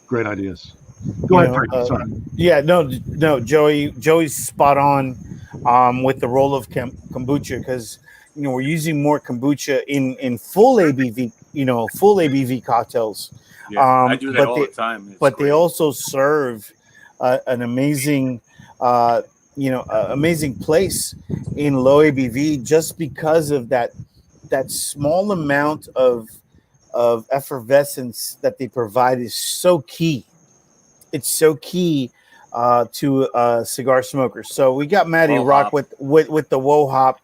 great ideas. Go ahead, Frankie. Sorry.
Yeah, no, Joey's spot on with the role of kombucha, because we're using more kombucha in full ABV cocktails.
Yeah, I do that all the time. It's
but
great.
They also serve an amazing amazing place in low ABV, just because of that small amount of effervescence that they provide is so key. It's so key to cigar smokers. So we got Matty Rock with the Woe Hop.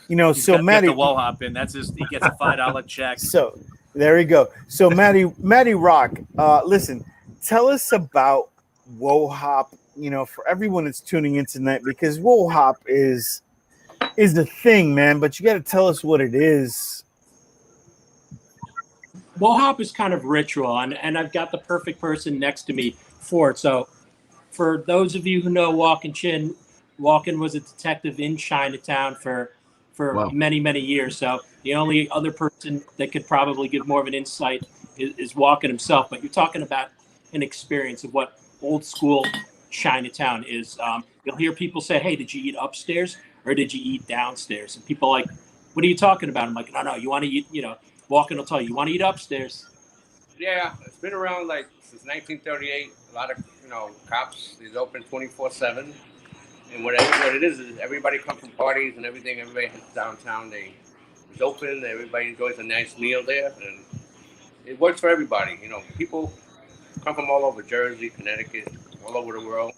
So Matty,
get the Woe Hop in. He gets a $5 check.
So there we go. So Matty Rock, listen, tell us about Woe Hop. For everyone that's tuning in tonight, because Woe Hop is the thing, man. But you got to tell us what it is.
Woe Hop is kind of ritual, and I've got the perfect person next to me for it. So for those of you who know Walkin Chin, Walkin was a detective in Chinatown for many, many years. So the only other person that could probably give more of an insight is Walkin himself. But you're talking about an experience of what old school Chinatown is. You'll hear people say, hey, did you eat upstairs or did you eat downstairs? And people are like, what are you talking about? I'm like, no, you want to eat, Walkin will tell you want to eat upstairs.
Yeah, it's been around like since 1938. A lot of cops. It's open 24/7. And what it is everybody comes from parties and everything. Everybody heads downtown. It's open. Everybody enjoys a nice meal there, and it works for everybody. People come from all over Jersey, Connecticut, all over the world.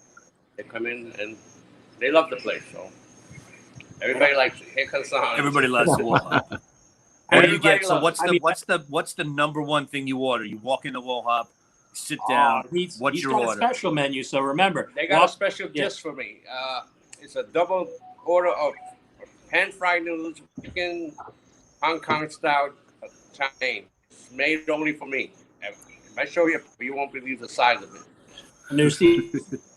They come in and they love the place. So everybody likes it. Here comes on.
Everybody loves the Woe Hop. What do you get? So what's the number one thing you order? You walk into Woe Hop, sit down. What's your order?
A special menu. So remember,
they got a special dish for me. It's a double order of pan-fried noodles, chicken, Hong Kong style Chinese. It's made only for me. If I show you, you won't believe the size of it.
And there's the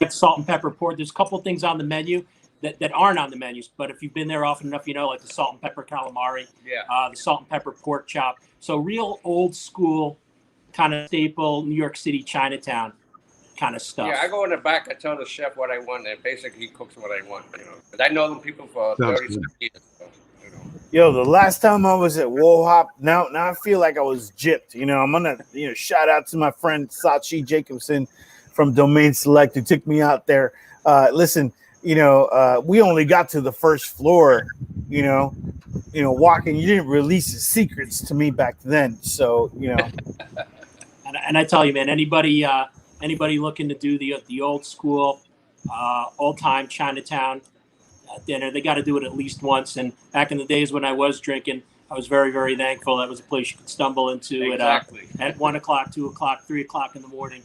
salt and pepper pork. There's a couple of things on the menu that aren't on the menus, but if you've been there often enough, like the salt and pepper calamari, the salt and pepper pork chop. So real old school kind of staple New York City Chinatown kind of stuff.
Yeah, I go in the back. I tell the chef what I want, and basically he cooks what I want. But I know them people for 30 years. So,
Yo, the last time I was at Woe Hop, now I feel like I was gypped. I'm gonna shout out to my friend Sachi Jacobson from Domain Select who took me out there. Listen, we only got to the first floor. Walking, you didn't release the secrets to me back then. So
and I tell you, man, anybody looking to do the old school, old time Chinatown dinner, they got to do it at least once. And back in the days when I was drinking, I was very, very thankful that was a place you could stumble into at 1 o'clock, 2 o'clock, 3 o'clock in the morning,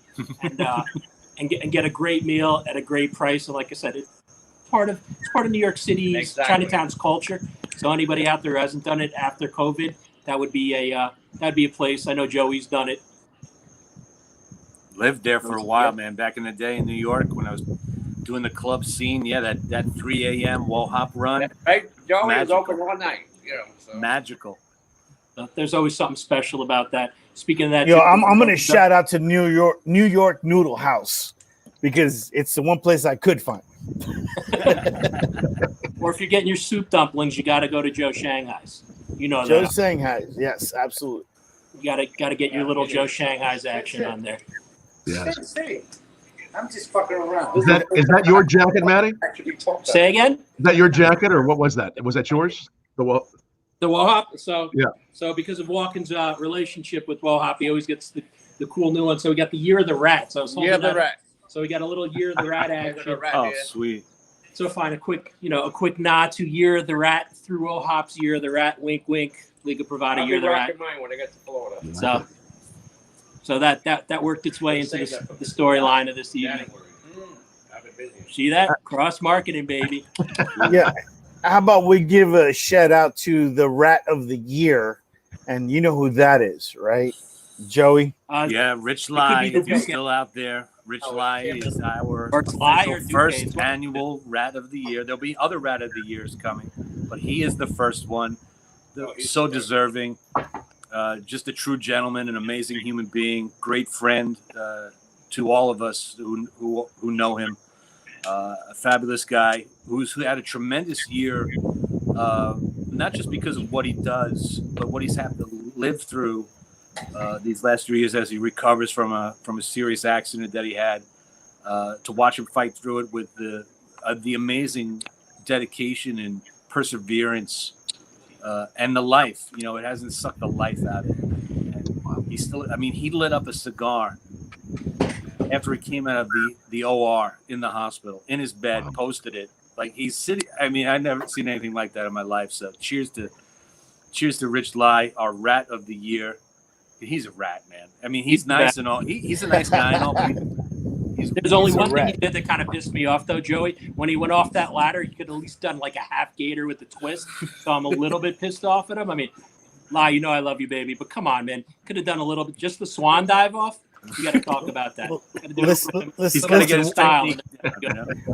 and get a great meal at a great price. And like I said, it's part of New York City's Chinatown's culture. So anybody out there who hasn't done it after COVID, that'd be a place. I know Joey's done it.
Lived there for a while, man. Back in the day in New York, when I was doing the club scene. Yeah, that 3 a.m. wall hop run.
Right, Joey was
Magical.
open all night. You know, so.
Magical.
There's always something special about that. Speaking of that,
Yo, I'm gonna shout out to New York Noodle House because it's the one place I could find.
Or if you're getting your soup dumplings, you got to go to Joe Shanghai's. You know
Joe
that.
Shanghai, yes, absolutely.
You got to get your little Joe Shanghai's action on there.
Yes.
I'm just fucking around.
Is that your jacket, Matty?
Say again?
Is that your jacket, or what was that? Was that yours?
The Wohop. So
Yeah.
So because of Walkin's relationship with Wohop, he always gets the cool new one. So we got the Year of the Rat. So I was holding
Yeah, the
that up.
rat.
So we got a little Year of the Rat action.
Oh, sweet.
So find a quick nod to Year of the Rat through Wohop's Year of the Rat. Wink, wink. Liga Privada
I'll
Year
be
of the Rat.
rocking mine when I get to Florida.
So that worked its way into the storyline of this evening.
I've been busy.
See that? Cross marketing, baby.
Yeah. How about we give a shout out to the Rat of the Year, and you know who that is, right, Joey?
Yeah, Rich
it could
Lai,
be the
if you're
Duke.
still out there. Rich Lai is our
Or it's Lai or
official
Duke.
first
It's-
annual Rat of the Year. There'll be other Rat of the Years coming, but he is the first one. So deserving. Just a true gentleman, an amazing human being, great friend to all of us who know him. A fabulous guy who had a tremendous year, not just because of what he does, but what he's had to live through these last 3 years as he recovers from a serious accident that he had. To watch him fight through it with the amazing dedication and perseverance and the life. It hasn't sucked the life out of him. And he lit up a cigar after he came out of the OR in the hospital, in his bed, posted it. Like he's sitting. I've never seen anything like that in my life. So cheers to Rich Lai, our Rat of the Year. He's a rat, man. He's nice and all. He's a nice guy and all. But
There's only
He's a
one thing he
rat.
did that kind of pissed me off, though, Joey. When he went off that ladder, he could at least done like a half gator with the twist. So I'm a little bit pissed off at him. Lai, I love you, baby, but come on, man. Could have done a little bit, just the swan dive off. You got to talk about that.
he's got to get his
style.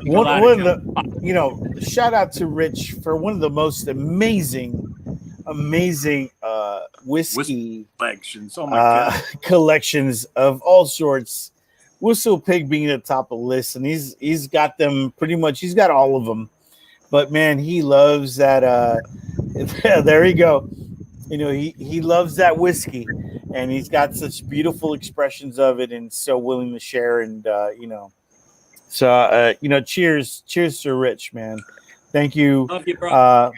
One of the, shout out to Rich for one of the most amazing whiskey
collections. Oh my God.
collections of all sorts. Whistle Pig being at the top of the list, and he's got them pretty much. He's got all of them, but man, he loves that. There you go. He loves that whiskey, and he's got such beautiful expressions of it, and so willing to share. And cheers to Rich, man. Thank you.
Love you, bro.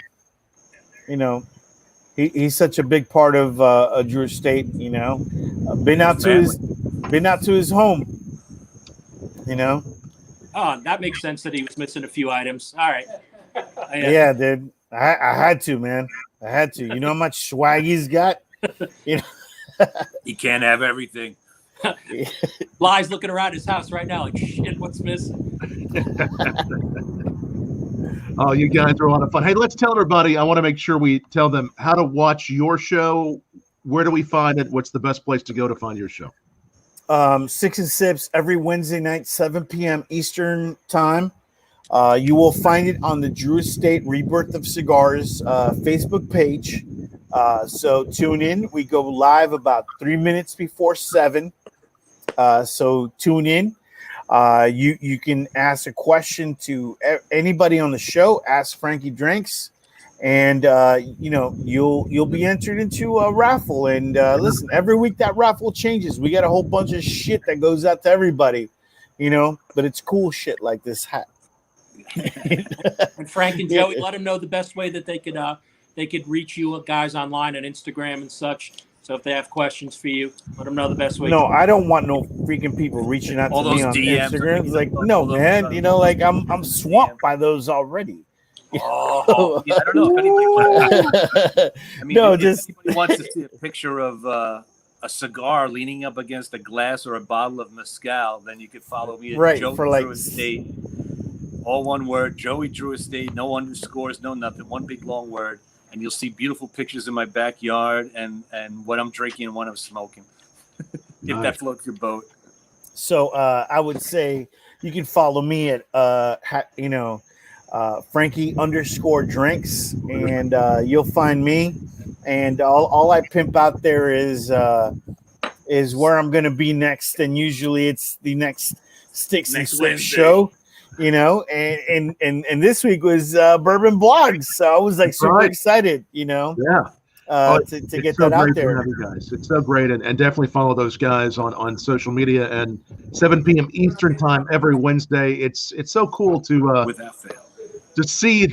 He's such a big part of Drew Estate. Been out to his home.
Oh, that makes sense that he was missing a few items. All right.
Yeah, dude. I had to, man. I had to. You know how much swag he's got?
He can't have everything.
Lai's looking around his house right now like, shit, what's missing?
Oh, you guys are a lot of fun. Hey, let's tell everybody. I want to make sure we tell them how to watch your show. Where do we find it? What's the best place to go to find your show?
Six and Sips every Wednesday night, 7 p.m. Eastern time. You will find it on the Drew Estate Rebirth of Cigars Facebook page. So tune in. We go live about 3 minutes before 7. So tune in. You can ask a question to anybody on the show. Ask Frankie Dranks, and you'll be entered into a raffle. And listen, every week that raffle changes. We got a whole bunch of shit that goes out to everybody, but it's cool shit like this hat.
And Frank and Joey, let them know the best way that they could reach you guys online on Instagram and such. So if they have questions for you, let them know the best way.
No, I don't want no freaking people reaching out
All
to me
those
on
DMs.
Instagram. It's like, no, man, I'm swamped by those already.
Oh, yeah, I don't know if anybody.
No,
if
just
anybody wants to see a picture of a cigar leaning up against a glass or a bottle of mezcal, then you could follow me at
Right,
Joey
for like
Drew Estate. All one word, Joey Drew Estate, no underscores, no nothing, one big long word. And you'll see beautiful pictures in my backyard and what I'm drinking and what I'm smoking. If that floats your boat.
So I would say you can follow me at Frankie_Dranks, and you'll find me. And all I pimp out there is where I'm going to be next, and usually it's the next Sticks and Swift show, and this week was BourbonBlog's, so I was like super excited,
Yeah.
To get that out there.
You guys. It's so great, and definitely follow those guys on social media, and 7 p.m. Eastern time every Wednesday. It's so cool to
without fail
to see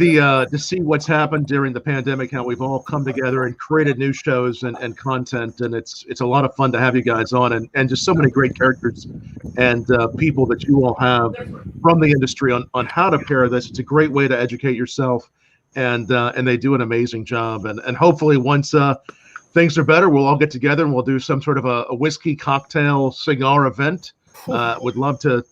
what's happened during the pandemic, how we've all come together and created new shows and content, and it's a lot of fun to have you guys on, and just so many great characters and people that you all have from the industry on how to pair this. It's a great way to educate yourself, and they do an amazing job, and hopefully once things are better, we'll all get together and we'll do some sort of a whiskey cocktail cigar event. Would love to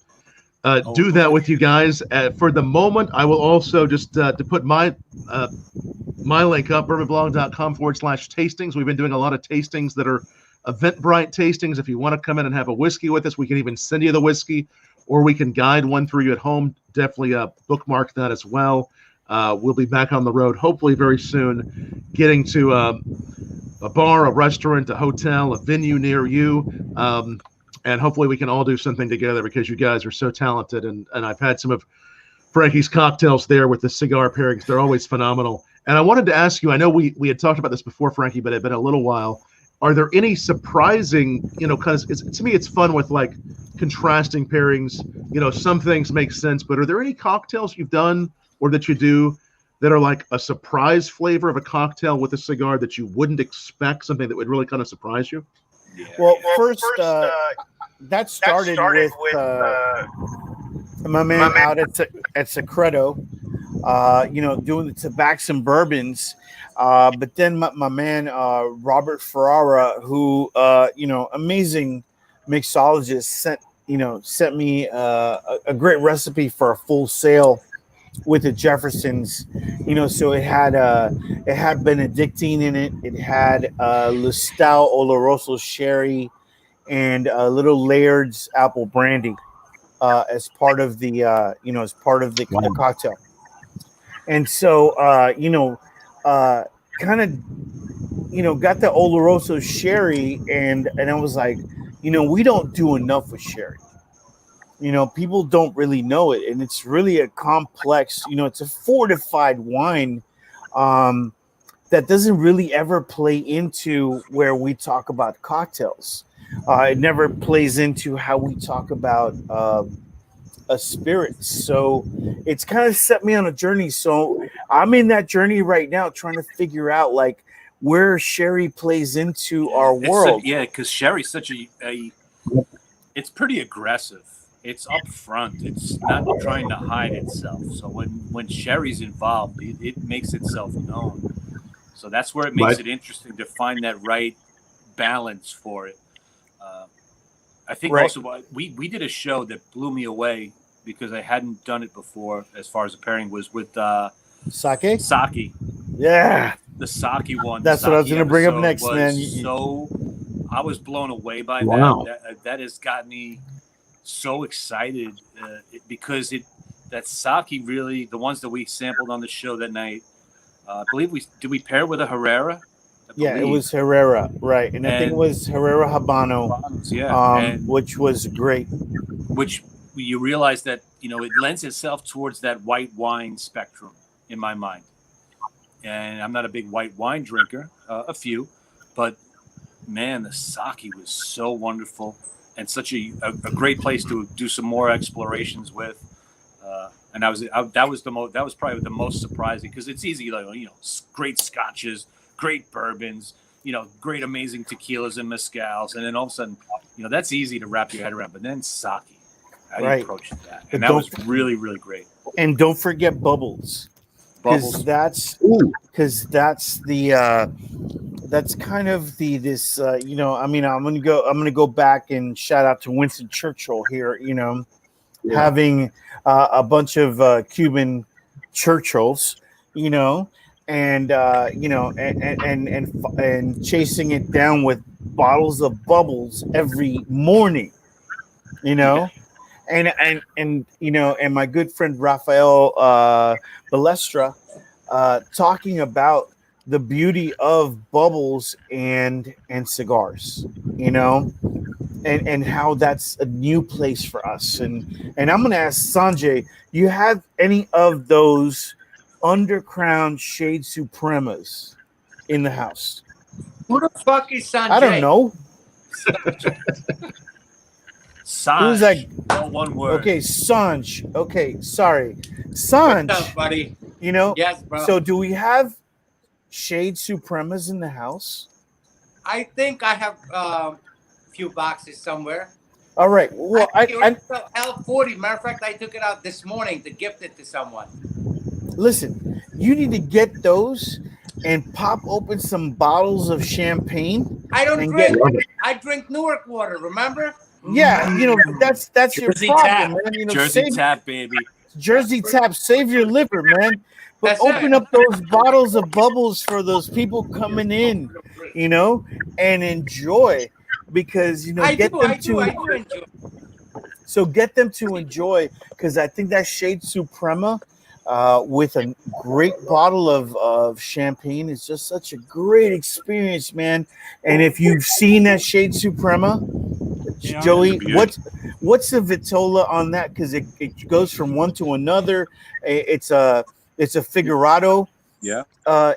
do that with you guys. For the moment, I will also just to put my link up, bourbonblog.com/tastings. We've been doing a lot of tastings that are Eventbrite tastings. If you want to come in and have a whiskey with us, we can even send you the whiskey, or we can guide one through you at home. Definitely bookmark that as well. We'll be back on the road hopefully very soon, getting to a bar, a restaurant, a hotel, a venue near you. And hopefully we can all do something together, because you guys are so talented. And I've had some of Frankie's cocktails there with the cigar pairings. They're always phenomenal. And I wanted to ask you, I know we had talked about this before, Frankie, but it's been a little while. Are there any surprising, because to me it's fun with like contrasting pairings. Some things make sense, but are there any cocktails you've done or that you do that are like a surprise flavor of a cocktail with a cigar that you wouldn't expect, something that would really kind of surprise you?
Yeah. Well, first that started with my man out at Secreto, doing the tobaccos and bourbons. But then my man Robert Ferrara, who amazing mixologist, sent me a great recipe for a full sail with the Jeffersons. So it had Benedictine in it. It had Lustau Oloroso sherry and little Laird's apple brandy as part of the the cocktail. And so kind of got the Oloroso sherry, and I was like, we don't do enough with sherry. People don't really know it, and it's really a complex, it's a fortified wine that doesn't really ever play into where we talk about cocktails. It never plays into how we talk about a spirit. So it's kind of set me on a journey. So I'm in that journey right now, trying to figure out like where sherry plays into our world.
Because sherry's such it's pretty aggressive. It's up front. It's not trying to hide itself. So when sherry's involved, it makes itself known. So that's where it makes it interesting to find that right balance for it. I think also we did a show that blew me away because I hadn't done it before as far as the pairing was with
sake.
Sake.
Yeah.
The sake one.
That's what I was going to bring up next, man.
So I was blown away by that. That has got me so excited because that sake really, the ones that we sampled on the show that night, I believe we pair with a Herrera?
Yeah, it was Herrera, right. And I think it was Herrera Habano, which was great.
Which you realize that, it lends itself towards that white wine spectrum in my mind. And I'm not a big white wine drinker, a few, but man, the sake was so wonderful and such a great place to do some more explorations with. And that was probably the most surprising, because it's easy, great scotches, great bourbons, great amazing tequilas and mezcals, and then all of a sudden, that's easy to wrap your head around. But then sake, how do you approach that? And that was really, really great. And
don't forget bubbles, because that's the that's kind of this I'm gonna go back and shout out to Winston Churchill here, having a bunch of Cuban Churchills, and chasing it down with bottles of bubbles every morning, and you know, and my good friend Rafael Balestra talking about the beauty of bubbles and cigars, you know, and how that's a new place for us. And I'm gonna ask Sanjay, you have any of those Undercrown Shade Supremas in the house?
Who the fuck is Sanjay?
I don't know.
Sanj.
Who's like
all one word.
Okay, Sanj. Okay, sorry, Sanj.
What's up, buddy?
You know.
Yes, bro.
So, do we have Shade Supremas in the house?
I think I have a few boxes somewhere.
All right. Well, I
L40. Matter of fact, I took it out this morning to gift it to someone.
Listen, you need to get those and pop open some bottles of champagne.
I don't
and
drink. I drink Newark water. Remember?
Yeah, you know that's your
Jersey
problem,
Tap.
man. You know,
Jersey Tap, baby.
Jersey Tap, save your liver, man. But
That's
open
it.
up those bottles of bubbles for those people coming in, you know, and enjoy, because you know
I
get
do enjoy.
So get them to enjoy, because I think that Shade Suprema with a great bottle of champagne is just such a great experience, man. And if you've seen that Shade Suprema, Joey, what's the Vitola on that? Because it goes from one to another. It's a figurado,
yeah,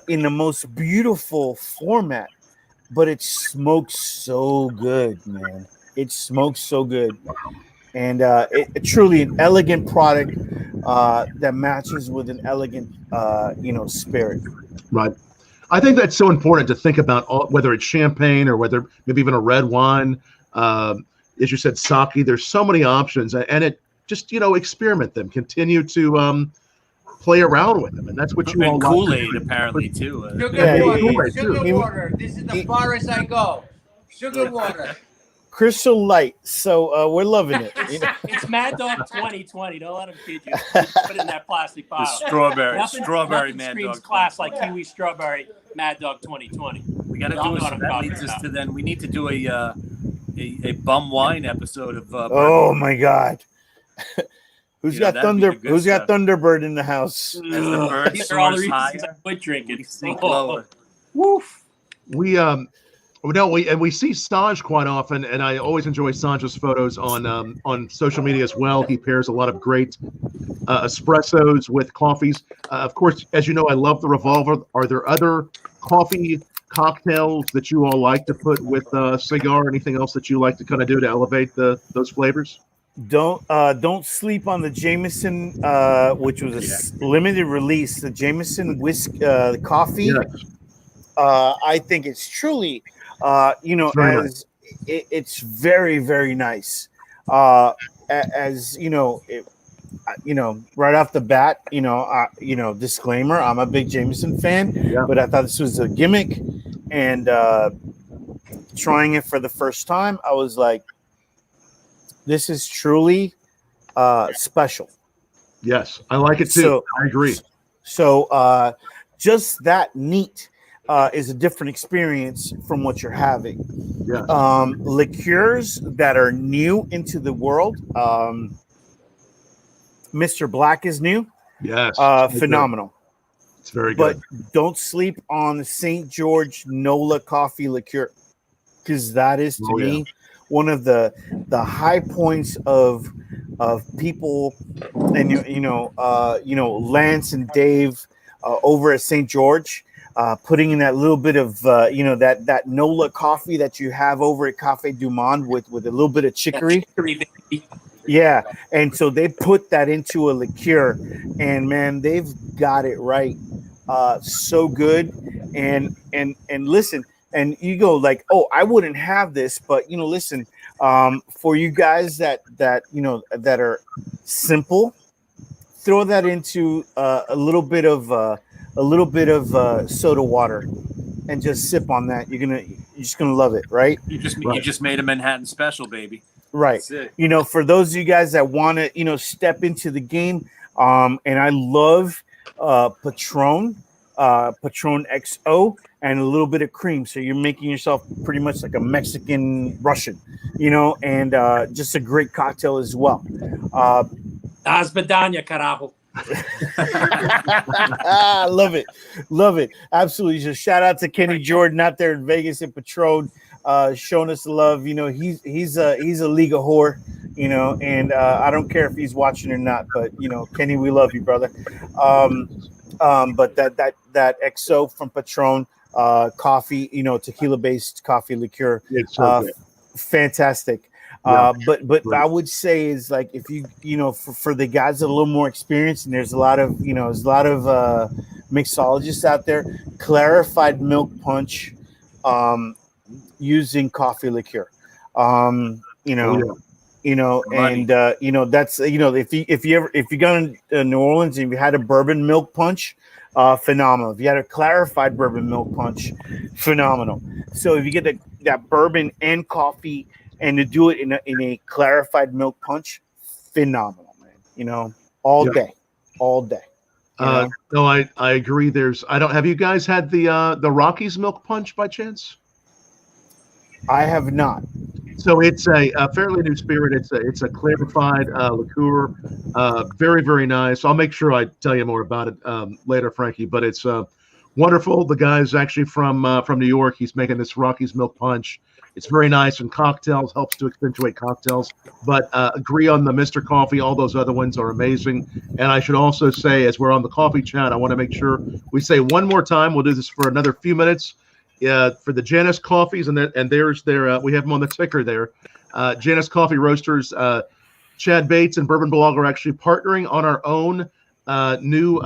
in the most beautiful format, but it smokes so good, man. It smokes so good, and it truly an elegant product that matches with an elegant, you know, spirit.
Right. I think that's so important to think about, whether it's champagne or whether maybe even a red wine. As you said, sake. There's so many options, and it just, you know, experiment them, continue to play around with them, and that's what you all
and
like.
Kool-Aid apparently too.
Sugar water.
Kool-Aid,
Sugar
too.
water. This is the farthest I go. Sugar water.
Crystal Light. So we're loving it. You know?
It's Mad Dog 2020. Don't let him kid you. Put it in that plastic
The
bottle.
strawberry
Nothing
Mad
screams
Dog.
class like Kiwi Strawberry Mad Dog 2020.
We got to
Y'all
do
know what I'm
that.
talking
Leads us
about.
to then we need to do a bum wine episode of.
Oh my God. Who's
You know,
got
that'd be the good
Who's got
stuff.
Thunderbird in the house?
As the bird
These are all the
soars
reasons I
higher,
quit drinking.
we sink lower.
Woof.
We we see Sanj quite often, and I always enjoy Sanj's photos on social media as well. He pairs a lot of great espressos with coffees. Of course, as you know, I love the Revolver. Are there other coffee cocktails that you all like to put with Cigar? Anything else that you like to kind of do to elevate those flavors?
Don't sleep on the Jameson, which was a limited release. The Jameson whiskey coffee.
Yes.
I think it's truly, you know,
Very
it's very, very nice. As you know, you know, right off the bat, you know, disclaimer: I'm a big Jameson fan, but I thought this was a gimmick, and trying it for the first time, I was like, this is truly special.
Yes, I like it too.
So,
I agree.
So just that neat is a different experience from what you're having.
Yeah.
Liqueurs that are new into the world. Mr. Black is new.
Yes.
Phenomenal.
It's very
But
good.
don't sleep on the St. George Nola coffee liqueur, because that is to me one of the high points of people, and you know Lance and Dave over at St. George, putting in that little bit of you know that Nola coffee that you have over at Cafe Du Monde with a little bit of chicory. Yeah, and so they put that into a liqueur, and man, they've got it right. So good, and listen. And you go like, oh, I wouldn't have this, but you know, listen, for you guys that you know that are simple, throw that into a little bit of soda water, and just sip on that. You're just gonna love it, right?
You just made a Manhattan special, baby.
Right.
That's it.
You know, for those of you guys that want to, you know, step into the game, and I love Patron. Patron XO, and a little bit of cream. So you're making yourself pretty much like a Mexican Russian, and just a great cocktail as well.
Azbedania, carajo.
Love it, absolutely. Just shout out to Kenny Jordan out there in Vegas and Patron, showing us the love. He's a Liga whore, and I don't care if he's watching or not, but Kenny, we love you, brother. But that XO from Patron, coffee, tequila based coffee liqueur,
It's so good.
fantastic.
Yeah.
But
Right.
I would say is like, if you for the guys that are a little more experienced, and there's a lot of mixologists out there, clarified milk punch, using coffee liqueur,
Oh, yeah.
that's if you gone to New Orleans and you had a bourbon milk punch, phenomenal. If you had a clarified bourbon milk punch, phenomenal. So if you get that bourbon and coffee, and to do it in a clarified milk punch, phenomenal, man. All
Yeah.
day.
No, I agree. Have you guys had the Rockies milk punch by chance?
I have not.
So it's a fairly new spirit. It's a clarified liqueur, very, very nice. I'll make sure I tell you more about it later, Frankie. But it's wonderful. The guy's actually from New York. He's making this Rockies milk punch. It's very nice in cocktails, helps to accentuate cocktails. But agree on the Mr. Coffee. All those other ones are amazing. And I should also say, as we're on the coffee chat, I want to make sure we say one more time. We'll do this for another few minutes. For the Janus Coffees, and there's their we have them on the ticker there. Janus Coffee Roasters, Chad Bates and Bourbon Blog are actually partnering on our own new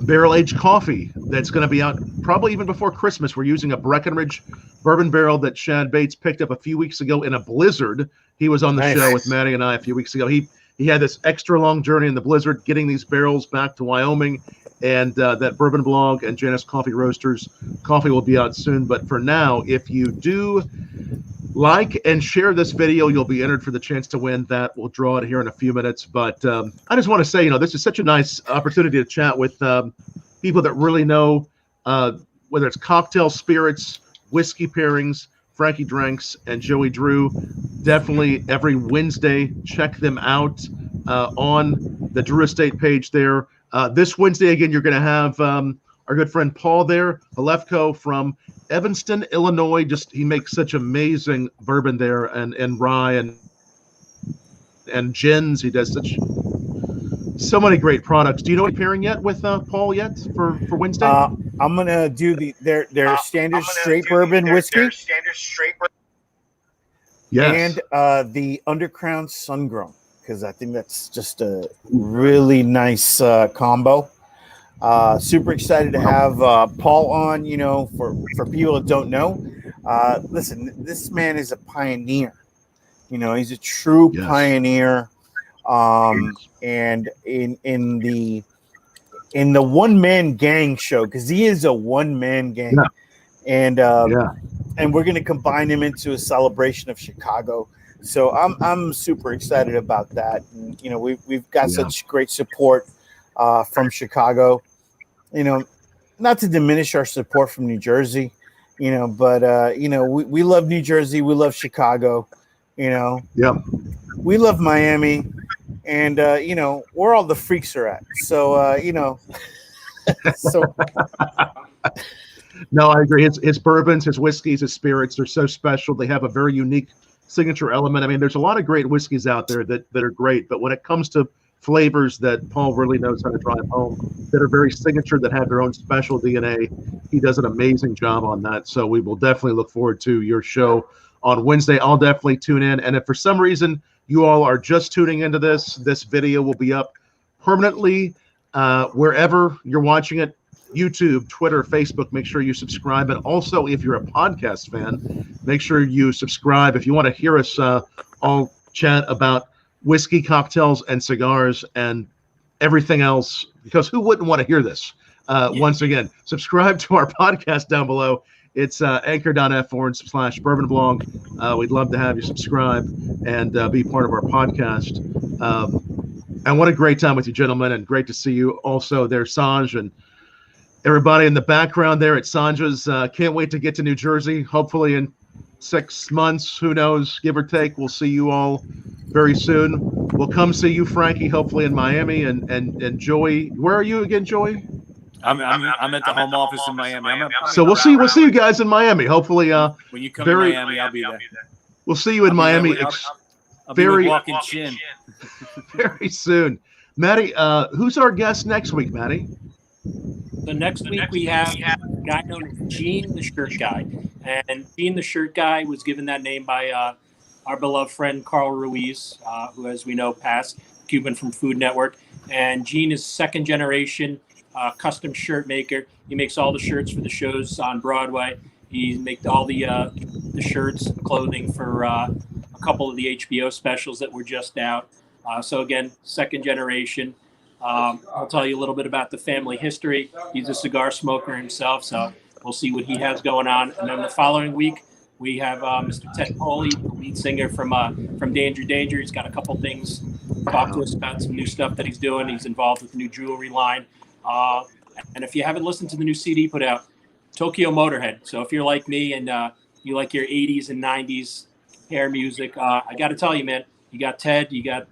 barrel aged coffee that's going to be out probably even before Christmas. We're using a Breckenridge bourbon barrel that Chad Bates picked up a few weeks ago in a blizzard. He was on the
Nice.
show with Matty and I a few weeks ago. He had this extra long journey in the blizzard, getting these barrels back to Wyoming. And that Bourbon Blog and Janus Coffee Roasters coffee will be out soon. But for now, if you do like and share this video, you'll be entered for the chance to win that. We'll draw it here in a few minutes. But I just want to say, this is such a nice opportunity to chat with people that really know, whether it's cocktail spirits, whiskey pairings, Frankie Dranks, and Joey Drew. Definitely every Wednesday, check them out on the Drew Estate page there. This Wednesday, again, you're going to have our good friend Paul there, Alefko from Evanston, Illinois. He makes such amazing bourbon there, and rye and gins. He does so many great products. Do you know what you're pairing yet with Paul yet for Wednesday?
I'm gonna do their standard straight bourbon whiskey,
Yes.
and the Undercrown Sungrown, because I think that's just a really nice combo. Super excited to have Paul on. For people that don't know, listen, this man is a pioneer. He's a true
Yes.
pioneer. And in the one-man gang show, because he is a one-man gang,
Yeah.
and we're going to combine him into a celebration of Chicago. So I'm super excited about that. And, we've got such great support from Chicago. Not to diminish our support from New Jersey, but we love New Jersey, we love Chicago,
Yeah.
we love Miami, and where all the freaks are at. So so
No, I agree. His bourbons, his whiskeys, his spirits, they're so special. They have a very unique signature element. I mean, there's a lot of great whiskeys out there that are great, but when it comes to flavors that Paul really knows how to drive home, that are very signature, that have their own special DNA, he does an amazing job on that. So we will definitely look forward to your show on Wednesday. I'll definitely tune in. And if for some reason you all are just tuning into this video will be up permanently wherever you're watching it. YouTube, Twitter, Facebook, make sure you subscribe. And also, if you're a podcast fan, make sure you subscribe. If you want to hear us all chat about whiskey, cocktails, and cigars, and everything else, because who wouldn't want to hear this? Once again, subscribe to our podcast down below. It's anchor.f/bourbonblog. We'd love to have you subscribe and be part of our podcast. And what a great time with you, gentlemen, and great to see you also there, Sanj, and everybody in the background there at Sandra's. Can't wait to get to New Jersey. Hopefully in 6 months, who knows, give or take. We'll see you all very soon. We'll come see you, Frankie, hopefully in Miami, and Joey. Where are you again, Joey?
I'm at the home office in Miami.
So we'll see you guys in Miami. Hopefully,
when you come to Miami, I'll be there.
We'll see you in Miami.
I'll be with Walkin Chance
very soon. Matty, who's our guest next week, Matty?
So next week we have a guy known as Gene the Shirt Guy. And Gene the Shirt Guy was given that name by our beloved friend Carl Ruiz, who, as we know, passed, Cuban from Food Network. And Gene is second generation custom shirt maker. He makes all the shirts for the shows on Broadway. He makes all the shirts, clothing for a couple of the HBO specials that were just out. So again, second generation. I'll tell you a little bit about the family history. He's a cigar smoker himself, so we'll see what he has going on. And then the following week, we have Mr. Ted Poley, the lead singer from Danger Danger. He's got a couple things to talk to us about, some new stuff that he's doing. He's involved with the new jewelry line. And if you haven't listened to the new CD put out, Tokyo Motorhead. So if you're like me and you like your 80s and 90s hair music, I got to tell you, man, you got Ted, you got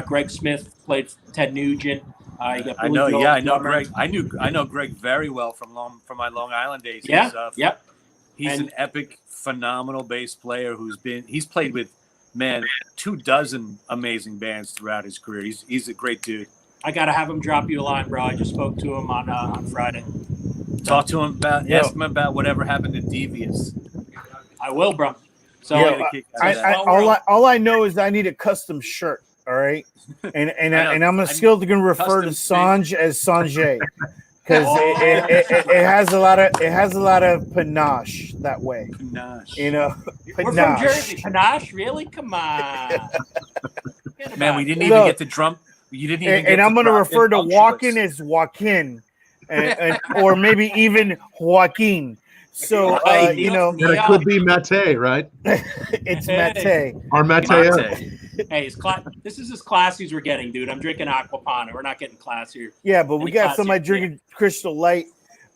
Greg Smith, played Ted Nugent. You got Billy
I know Greg. I know Greg very well from my Long Island days.
Yep.
He's an epic, phenomenal bass player he's played with 24 amazing bands throughout his career. He's a great dude.
I gotta have him drop you a line, bro. I just spoke to him on Friday.
Talk to him ask him about whatever happened to Devious.
I will, bro. So
all I know is I need a custom shirt. All right, and I'm still going to refer to Sanj as Sanjay because it has a lot of panache that way.
Panache.
You know,
we're from Jersey. Panache, really? Come on,
man. We didn't even get the drum. You didn't even.
And I'm going to refer to Walkin as Joaquin, and or maybe even Joaquin. So you know,
it could be Matty, right?
It's Matty
or Mateo.
Hey, this is as classy as we're getting, dude. I'm drinking Aquapana. We're not getting classier.
Yeah, but we got somebody drinking Crystal Light.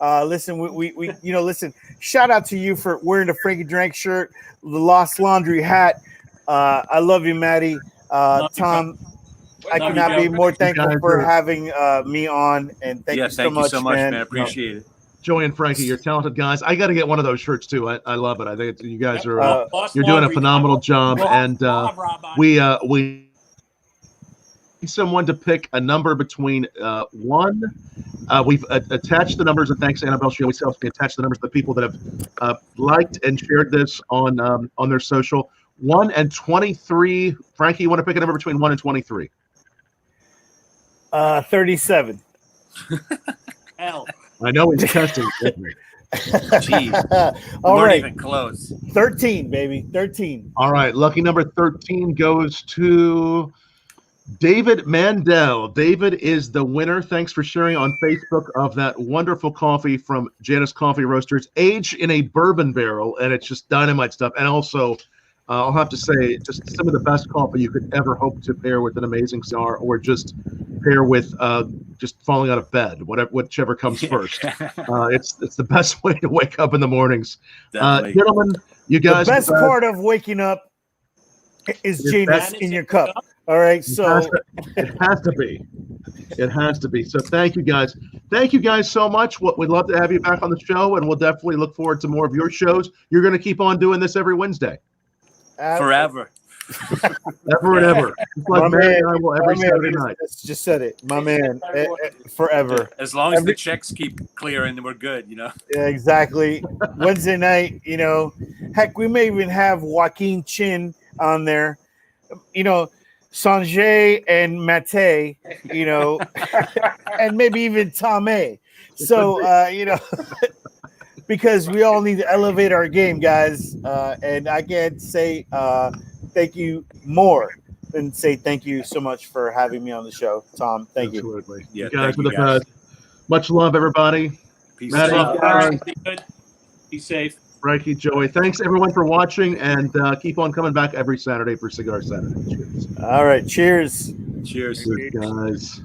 Listen, we listen. Shout out to you for wearing the Frankie Dranks shirt, the Lost Laundry hat. I love you, Matty. Tom, I cannot be more thankful for having me on, and thank you so much, man.
Appreciate it.
Joey and Frankie, you're talented guys. I got to get one of those shirts too. I love it. I think you guys are you're doing a phenomenal job, and we need someone to pick a number between one. We've attached the numbers, and thanks to Annabelle, she always helps me attach the numbers to the people that have liked and shared this on their social. 1 and 23. Frankie, you want to pick a number between 1 and 23?
37.
Hell.
I know he's testing.
Jeez.
All right.
Even close.
13, baby. 13.
All right. Lucky number 13 goes to David Mandel. David is the winner. Thanks for sharing on Facebook of that wonderful coffee from Janus Coffee Roasters, aged in a bourbon barrel, and it's just dynamite stuff. And also, I'll have to say, just some of the best coffee you could ever hope to pair with an amazing cigar, or just pair with just falling out of bed, whichever comes first. It's the best way to wake up in the mornings. Gentlemen, you guys.
The best part of waking up is Janus in your cup. All right, so
it has to be. It has to be. So thank you guys. Thank you guys so much. We'd love to have you back on the show, and we'll definitely look forward to more of your shows. You're going to keep on doing this every Wednesday.
Forever.
Ever and ever. Just like Mary and I will every Saturday night.
Just said it. My man. Forever.
As long as the checks keep clearing, we're good, you know?
Yeah, exactly. Wednesday night, you know. Heck, we may even have Joaquin Chin on there. You know, Sanjay and Matty, you know, and maybe even Tomei. So, you know, because we all need to elevate our game, guys. And I can't say thank you more than say thank you so much for having me on the show, Tom. Thank you.
Absolutely. Yeah, you guys are the best. Much love, everybody.
Peace.
Matty, be good. Be safe.
Frankie, Joey, thanks everyone for watching, and keep on coming back every Saturday for Cigar Saturday. Cheers.
All right, cheers.
Cheers.
Good guys.